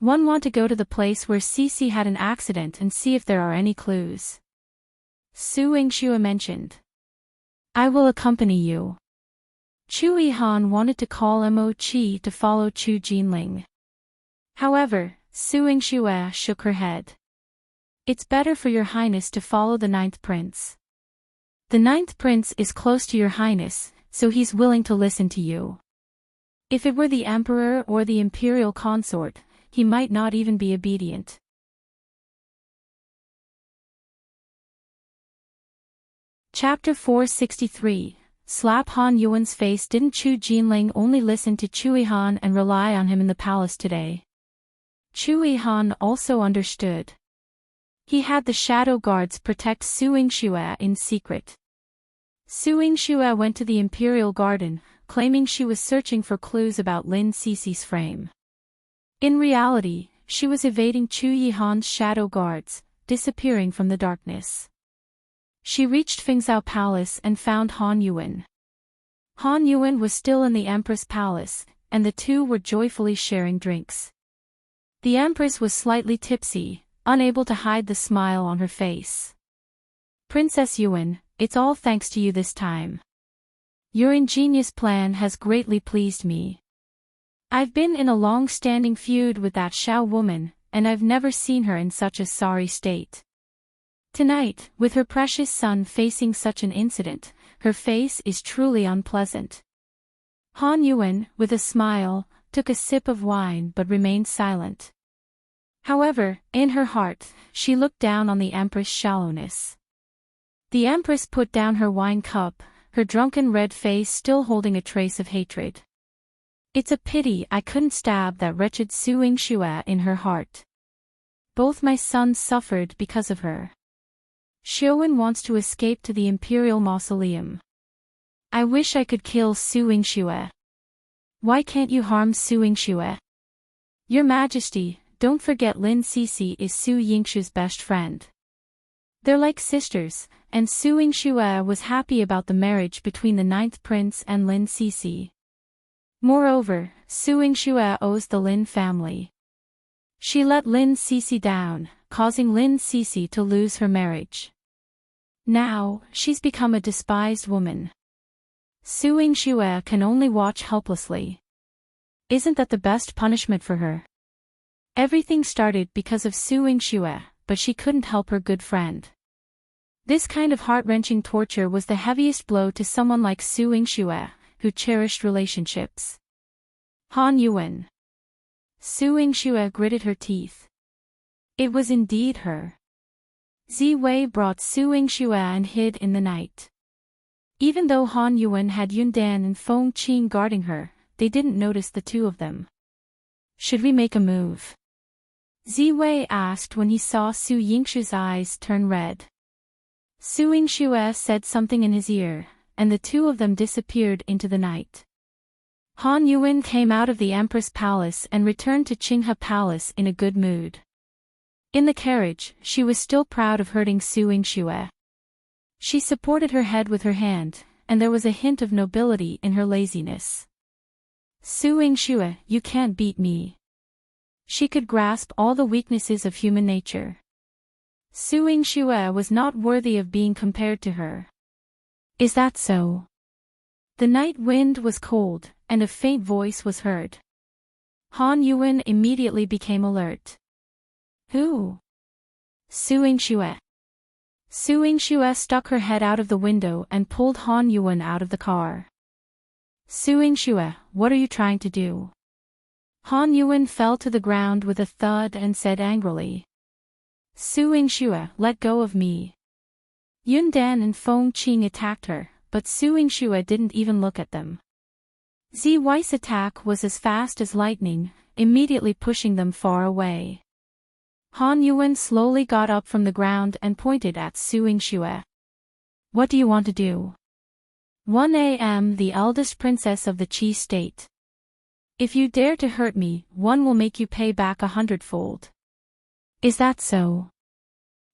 One want to go to the place where Sisi had an accident and see if there are any clues. Yingxue mentioned. I will accompany you. Chu Yihan wanted to call Mo Qi to follow Chu Jinling. However, Yingxue shook her head. It's better for your Highness to follow the 9th prince. The 9th prince is close to your Highness, so he's willing to listen to you. If it were the emperor or the imperial consort, he might not even be obedient. Chapter 463. Slap Han Yuwen's face. Didn't Chu Jinling only listen to Chu Yihan and rely on him in the palace today? Chu Yihan also understood. He had the shadow guards protect Yingxue in secret. Yingxue went to the imperial garden, claiming she was searching for clues about Lin Sisi's frame. In reality, she was evading Chu Yihan's shadow guards, disappearing from the darkness. She reached Fengzhou Palace and found Han Yuwen. Han Yuwen was still in the Empress Palace, and the two were joyfully sharing drinks. The Empress was slightly tipsy, unable to hide the smile on her face. Princess Yuwen, it's all thanks to you this time. Your ingenious plan has greatly pleased me. I've been in a long-standing feud with that Xiao woman, and I've never seen her in such a sorry state. Tonight, with her precious son facing such an incident, her face is truly unpleasant. Han Yuwen, with a smile, took a sip of wine but remained silent. However, in her heart, she looked down on the Empress' shallowness. The Empress put down her wine cup, her drunken red face still holding a trace of hatred. It's a pity I couldn't stab that wretched Yingxue in her heart. Both my sons suffered because of her. Yuwen wants to escape to the Imperial Mausoleum. I wish I could kill Su Yingxue. Why can't you harm Su Yingxue? Your Majesty, don't forget Lin Sisi is Su Yingxue's best friend. They're like sisters, and Su Yingxue was happy about the marriage between the 9th prince and Lin Sisi. Moreover, Su Yingxue owes the Lin family. She let Lin Sisi down, causing Lin Sisi to lose her marriage. Now, she's become a despised woman. Su Yingxue can only watch helplessly. Isn't that the best punishment for her? Everything started because of Su Yingxue, but she couldn't help her good friend. This kind of heart-wrenching torture was the heaviest blow to someone like Su Yingxue, who cherished relationships. Han Yuwen. Su Yingxue gritted her teeth. It was indeed her. Ziwei brought Su Yingxue and hid in the night. Even though Han Yuwen had Yundan and Feng Qing guarding her, they didn't notice the two of them. Should we make a move? Ziwei asked when he saw Su Yingxue's eyes turn red. Su Yingxue said something in his ear, and the two of them disappeared into the night. Han Yuwen came out of the Empress Palace and returned to Qinghe Palace in a good mood. In the carriage, she was still proud of hurting Su Yingxue. She supported her head with her hand, and there was a hint of nobility in her laziness. Su Yingxue, you can't beat me. She could grasp all the weaknesses of human nature. Su Yingxue was not worthy of being compared to her. Is that so? The night wind was cold, and a faint voice was heard. Han Yuwen immediately became alert. Who? Su Yingxue. Su Yingxue stuck her head out of the window and pulled Han Yuwen out of the car. Su Yingxue, what are you trying to do? Han Yuwen fell to the ground with a thud and said angrily. Su Yingxue, let go of me. Yundan and Feng Qing attacked her, but Su Yingxue didn't even look at them. Ziwei's attack was as fast as lightning, immediately pushing them far away. Han Yuwen slowly got up from the ground and pointed at Su Yingxue. What do you want to do? 1 a.m. The eldest princess of the Qi state. If you dare to hurt me, one will make you pay back 100-fold. Is that so?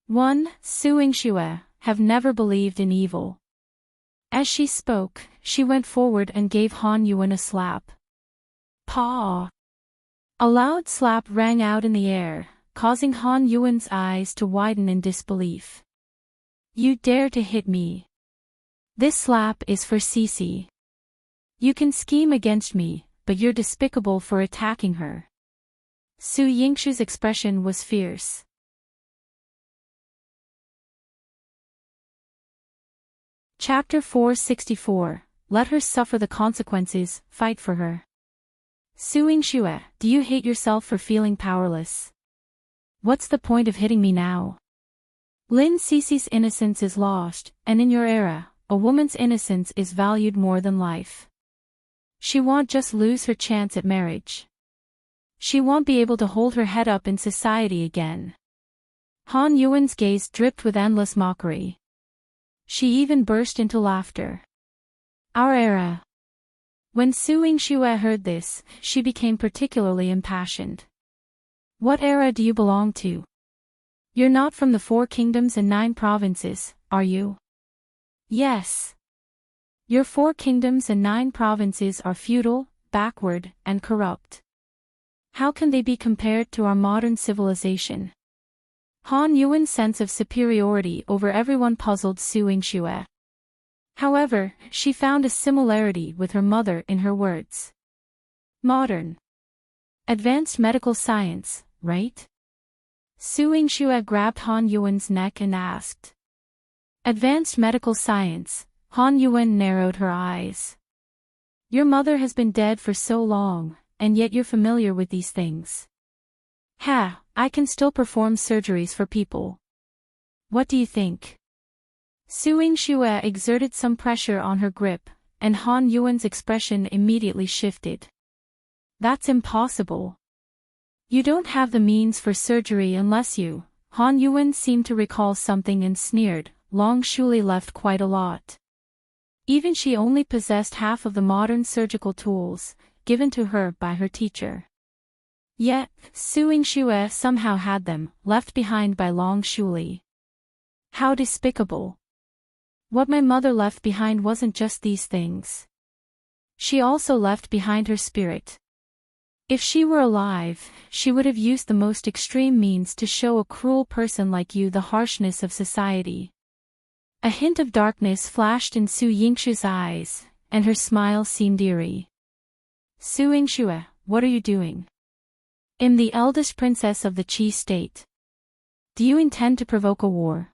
1. Su Yingxue, have never believed in evil. As she spoke, she went forward and gave Han Yuwen a slap. Paw! A loud slap rang out in the air, causing Han Yuwen's eyes to widen in disbelief. You dare to hit me. This slap is for Sisi. You can scheme against me, but you're despicable for attacking her. Su Yingxue's expression was fierce. Chapter 464. Let her suffer the consequences, fight for her. Su Yingxue, do you hate yourself for feeling powerless? What's the point of hitting me now? Lin Sisi's innocence is lost, and in your era, a woman's innocence is valued more than life. She won't just lose her chance at marriage. She won't be able to hold her head up in society again. Han Yuwen's gaze dripped with endless mockery. She even burst into laughter. Our era. When Su Yingxue heard this, she became particularly impassioned. What era do you belong to? You're not from the 4 kingdoms and 9 provinces, are you? Yes. Your 4 kingdoms and 9 provinces are feudal, backward, and corrupt. How can they be compared to our modern civilization? Han Yuwen's sense of superiority over everyone puzzled Su Yingxue. However, she found a similarity with her mother in her words. Modern. Advanced medical science, right? Su Yingxue grabbed Han Yuwen's neck and asked. Advanced medical science. Han Yuwen narrowed her eyes. Your mother has been dead for so long, and yet you're familiar with these things. Ha, I can still perform surgeries for people. What do you think? Su Yingxue exerted some pressure on her grip, and Han Yuwen's expression immediately shifted. That's impossible. You don't have the means for surgery unless you, Han Yuwen seemed to recall something and sneered, Long surely left quite a lot. Even she only possessed half of the modern surgical tools, given to her by her teacher. Yet, Su Yingxue somehow had them, left behind by Long Shuli. How despicable. What my mother left behind wasn't just these things. She also left behind her spirit. If she were alive, she would have used the most extreme means to show a cruel person like you the harshness of society. A hint of darkness flashed in Su Yingxue's eyes, and her smile seemed eerie. Su Yingxue, what are you doing? I'm the eldest princess of the Qi state. Do you intend to provoke a war?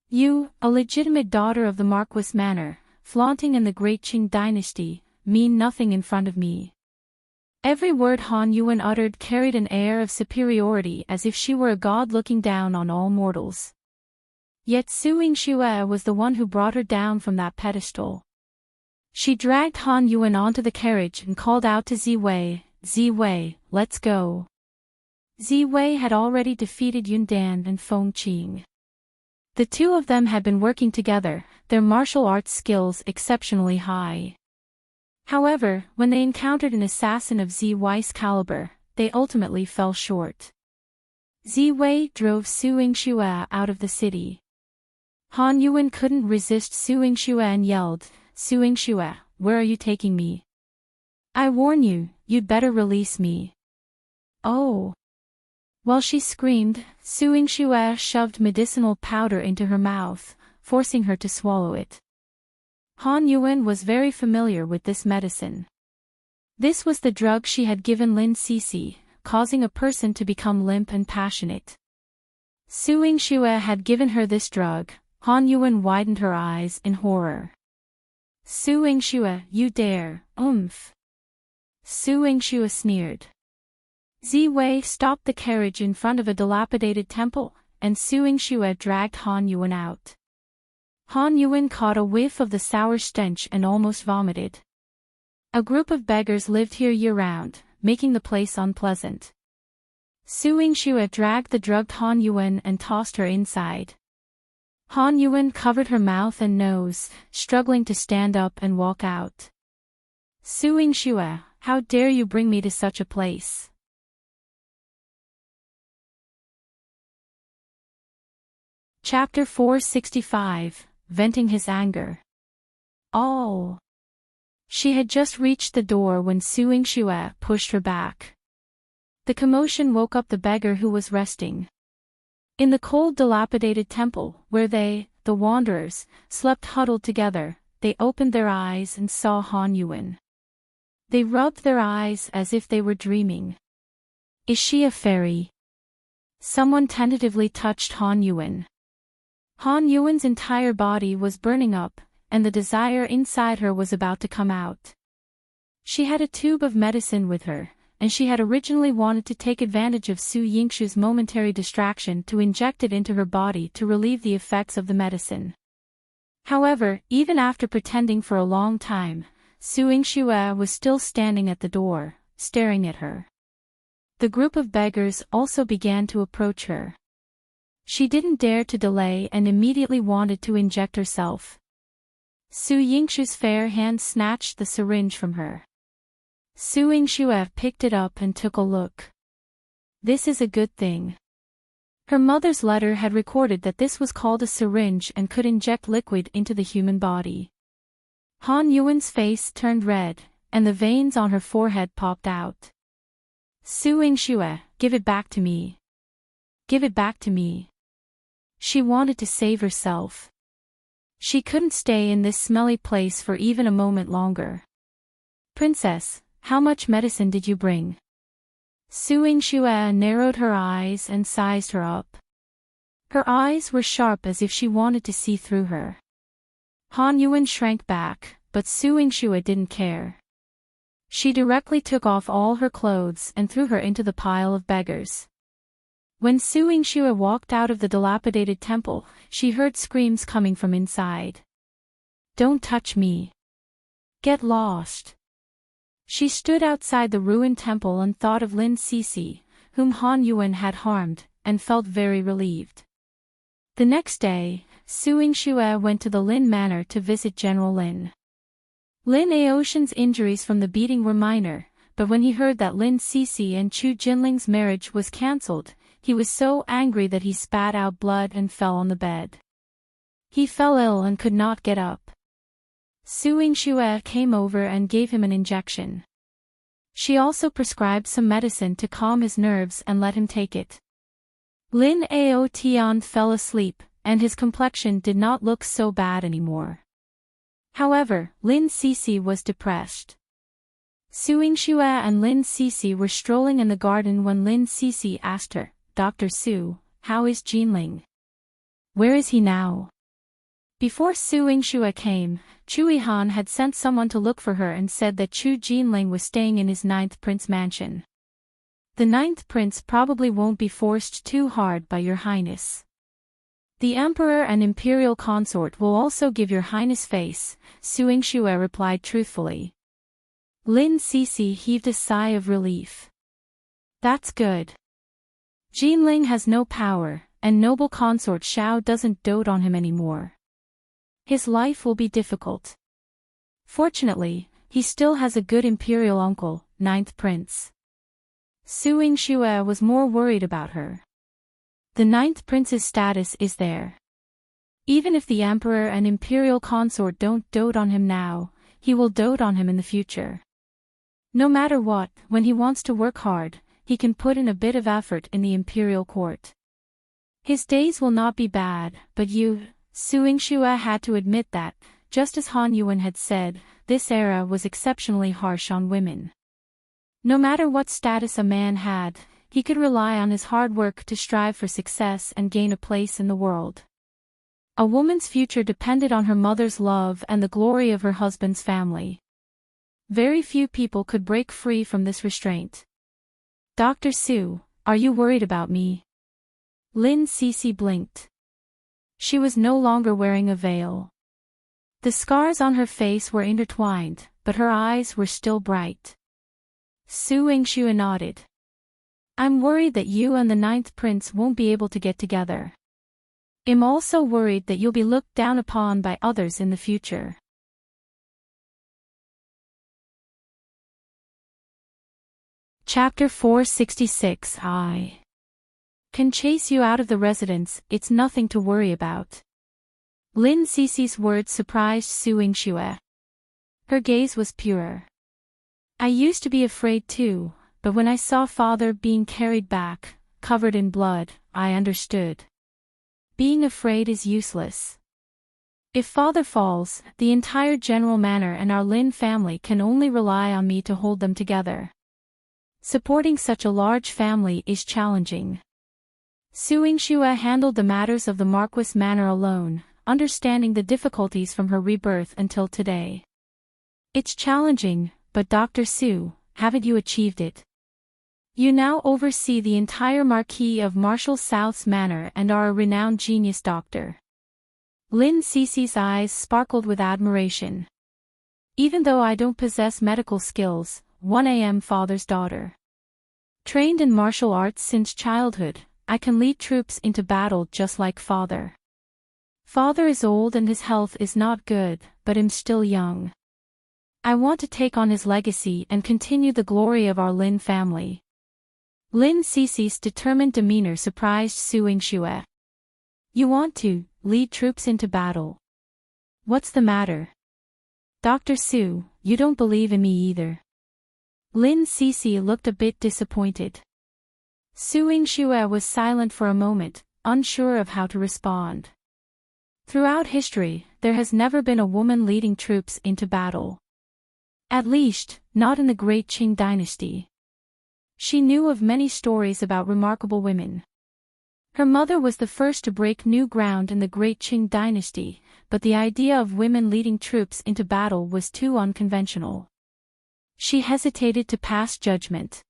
You, a legitimate daughter of the Marquis Manor, flaunting in the great Qing dynasty, mean nothing in front of me. Every word Han Yuwen uttered carried an air of superiority as if she were a god looking down on all mortals. Yet Su Yingxue was the one who brought her down from that pedestal. She dragged Han Yuwen onto the carriage and called out to Ziwei, Ziwei, let's go. Ziwei had already defeated Yundan and Feng Qing. The two of them had been working together, their martial arts skills exceptionally high. However, when they encountered an assassin of Ziwei's caliber, they ultimately fell short. Ziwei drove Su Yingxue out of the city. Han Yuwen couldn't resist Su Yingxue and yelled, Su Yingxue, where are you taking me? I warn you, you'd better release me. Oh. While she screamed, Su Yingxue shoved medicinal powder into her mouth, forcing her to swallow it. Han Yuwen was very familiar with this medicine. This was the drug she had given Lin Sisi, causing a person to become limp and passionate. Su Yingxue had given her this drug. Han Yuwen widened her eyes in horror. Su Yingxue, you dare, oomph. Su Yingxue sneered. Ziwei stopped the carriage in front of a dilapidated temple, and Su Yingxue dragged Han Yuwen out. Han Yuwen caught a whiff of the sour stench and almost vomited. A group of beggars lived here year-round, making the place unpleasant. Su Yingxue dragged the drugged Han Yuwen and tossed her inside. Han Yuwen covered her mouth and nose, struggling to stand up and walk out. Su Yingxue, how dare you bring me to such a place? Chapter 465, Venting His Anger. Oh! She had just reached the door when Su Yingxue pushed her back. The commotion woke up the beggar who was resting. In the cold dilapidated temple, where they, the wanderers, slept huddled together, they opened their eyes and saw Han Yuwen. They rubbed their eyes as if they were dreaming. Is she a fairy? Someone tentatively touched Han Yuwen. Han Yuwen's entire body was burning up, and the desire inside her was about to come out. She had a tube of medicine with her, and she had originally wanted to take advantage of Su Yingxue's momentary distraction to inject it into her body to relieve the effects of the medicine. However, even after pretending for a long time, Su Yingxue was still standing at the door, staring at her. The group of beggars also began to approach her. She didn't dare to delay and immediately wanted to inject herself. Su Yingxue's fair hand snatched the syringe from her. Su Yingxue picked it up and took a look. This is a good thing. Her mother's letter had recorded that this was called a syringe and could inject liquid into the human body. Han Yuwen's face turned red, and the veins on her forehead popped out. Su Yingxue, give it back to me. Give it back to me. She wanted to save herself. She couldn't stay in this smelly place for even a moment longer. Princess, how much medicine did you bring? Su Yingxue narrowed her eyes and sized her up. Her eyes were sharp as if she wanted to see through her. Han Yuwen shrank back, but Su Yingxue didn't care. She directly took off all her clothes and threw her into the pile of beggars. When Su Yingxue walked out of the dilapidated temple, she heard screams coming from inside. Don't touch me. Get lost. She stood outside the ruined temple and thought of Lin Sisi, whom Han Yuwen had harmed, and felt very relieved. The next day, Yingxue went to the Lin Manor to visit General Lin. Lin Aoshan's injuries from the beating were minor, but when he heard that Lin Sisi and Chu Jinling's marriage was cancelled, he was so angry that he spat out blood and fell on the bed. He fell ill and could not get up. Yingxue came over and gave him an injection. She also prescribed some medicine to calm his nerves and let him take it. Lin Aotian fell asleep, and his complexion did not look so bad anymore. However, Lin Sisi was depressed. Yingxue and Lin Sisi were strolling in the garden when Lin Sisi asked her, "Dr. Su, how is Jinling? Where is he now?" Before Yingxue came, Chu Yihan had sent someone to look for her and said that Chu Jinling was staying in his 9th prince mansion. The 9th prince probably won't be forced too hard by your highness. The emperor and imperial consort will also give your highness face, Yingxue replied truthfully. Lin Sisi heaved a sigh of relief. That's good. Jinling has no power, and noble consort Xiao doesn't dote on him anymore. His life will be difficult. Fortunately, he still has a good imperial uncle, 9th prince. Yingxue was more worried about her. The 9th prince's status is there. Even if the emperor and imperial consort don't dote on him now, he will dote on him in the future. No matter what, when he wants to work hard, he can put in a bit of effort in the imperial court. His days will not be bad, but Yingxue had to admit that, just as Han Yuwen had said, this era was exceptionally harsh on women. No matter what status a man had, he could rely on his hard work to strive for success and gain a place in the world. A woman's future depended on her mother's love and the glory of her husband's family. Very few people could break free from this restraint. "Dr. Su, are you worried about me?" Lin Sisi blinked. She was no longer wearing a veil. The scars on her face were intertwined, but her eyes were still bright. Yingxue nodded. "I'm worried that you and the 9th prince won't be able to get together. I'm also worried that you'll be looked down upon by others in the future." Chapter 466 I can chase you out of the residence, it's nothing to worry about. Lin Sisi's words surprised Yingxue. Her gaze was pure. "I used to be afraid too, but when I saw father being carried back, covered in blood, I understood. Being afraid is useless. If father falls, the entire general manor and our Lin family can only rely on me to hold them together. Supporting such a large family is challenging." Yingxue handled the matters of the Marquis manor alone, understanding the difficulties from her rebirth until today. "It's challenging, but Dr. Su, haven't you achieved it? You now oversee the entire Marquis of Marshall South's manor and are a renowned genius doctor." Lin Sisi's eyes sparkled with admiration. "Even though I don't possess medical skills, I am father's daughter. Trained in martial arts since childhood, I can lead troops into battle just like father. Father is old and his health is not good, but I'm still young. I want to take on his legacy and continue the glory of our Lin family." Lin Sisi's determined demeanor surprised Yingxue. "You want to lead troops into battle? What's the matter? Dr. Su, you don't believe in me either." Lin Sisi looked a bit disappointed. Yingxue was silent for a moment, unsure of how to respond. Throughout history, there has never been a woman leading troops into battle. At least, not in the Great Qing dynasty. She knew of many stories about remarkable women. Her mother was the first to break new ground in the Great Qing dynasty, but the idea of women leading troops into battle was too unconventional. She hesitated to pass judgment.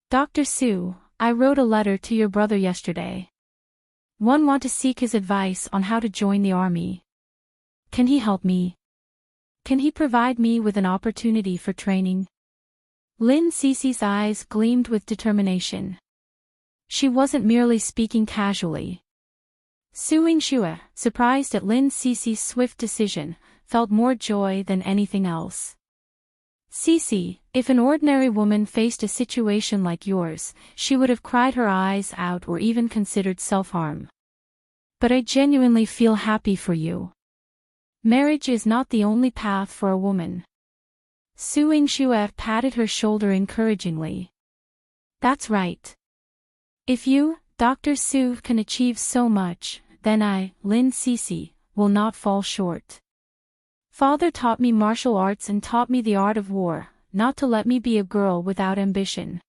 "Dr. Su, I wrote a letter to your brother yesterday. Want to seek his advice on how to join the army. Can he help me? Can he provide me with an opportunity for training?" Lin Sisi's eyes gleamed with determination. She wasn't merely speaking casually. Su Yingxue, surprised at Lin Sisi's swift decision, felt more joy than anything else. Sisi, if an ordinary woman faced a situation like yours, she would have cried her eyes out or even considered self-harm. But I genuinely feel happy for you. Marriage is not the only path for a woman. Su Yingxue patted her shoulder encouragingly. That's right. If you, Dr. Su, can achieve so much, then I, Lin Sisi, will not fall short. Father taught me martial arts and taught me the art of war, not to let me be a girl without ambition.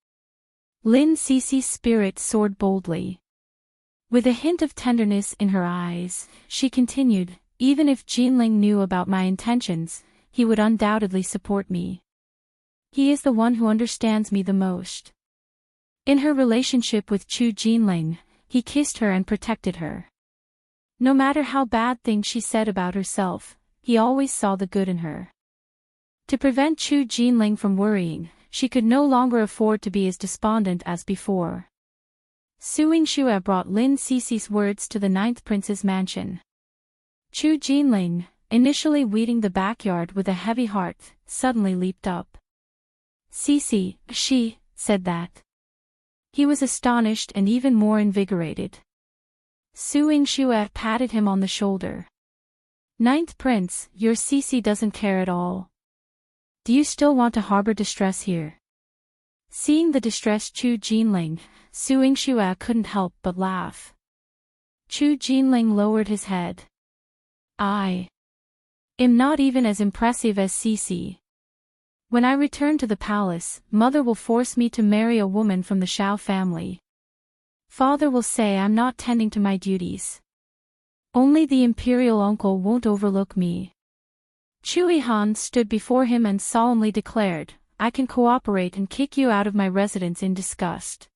Lin Sisi's spirit soared boldly. With a hint of tenderness in her eyes, she continued, even if Jinling knew about my intentions, he would undoubtedly support me. He is the one who understands me the most. In her relationship with Chu Jinling, he kissed her and protected her. No matter how bad things she said about herself, he always saw the good in her. To prevent Chu Jinling from worrying, she could no longer afford to be as despondent as before. Su Yingxue brought Lin Sisi's words to the 9th prince's mansion. Chu Jinling, initially weeding the backyard with a heavy heart, suddenly leaped up. Sisi, she, said that. He was astonished and even more invigorated. Su Yingxue patted him on the shoulder. 9th prince, your Sisi doesn't care at all. Do you still want to harbor distress here? Seeing the distressed Chu Jinling, Su Yingxue couldn't help but laugh. Chu Jinling lowered his head. I am not even as impressive as Sisi. When I return to the palace, mother will force me to marry a woman from the Shao family. Father will say I'm not tending to my duties. Only the imperial uncle won't overlook me. Chu Yihan stood before him and solemnly declared, I can cooperate and kick you out of my residence in disgust.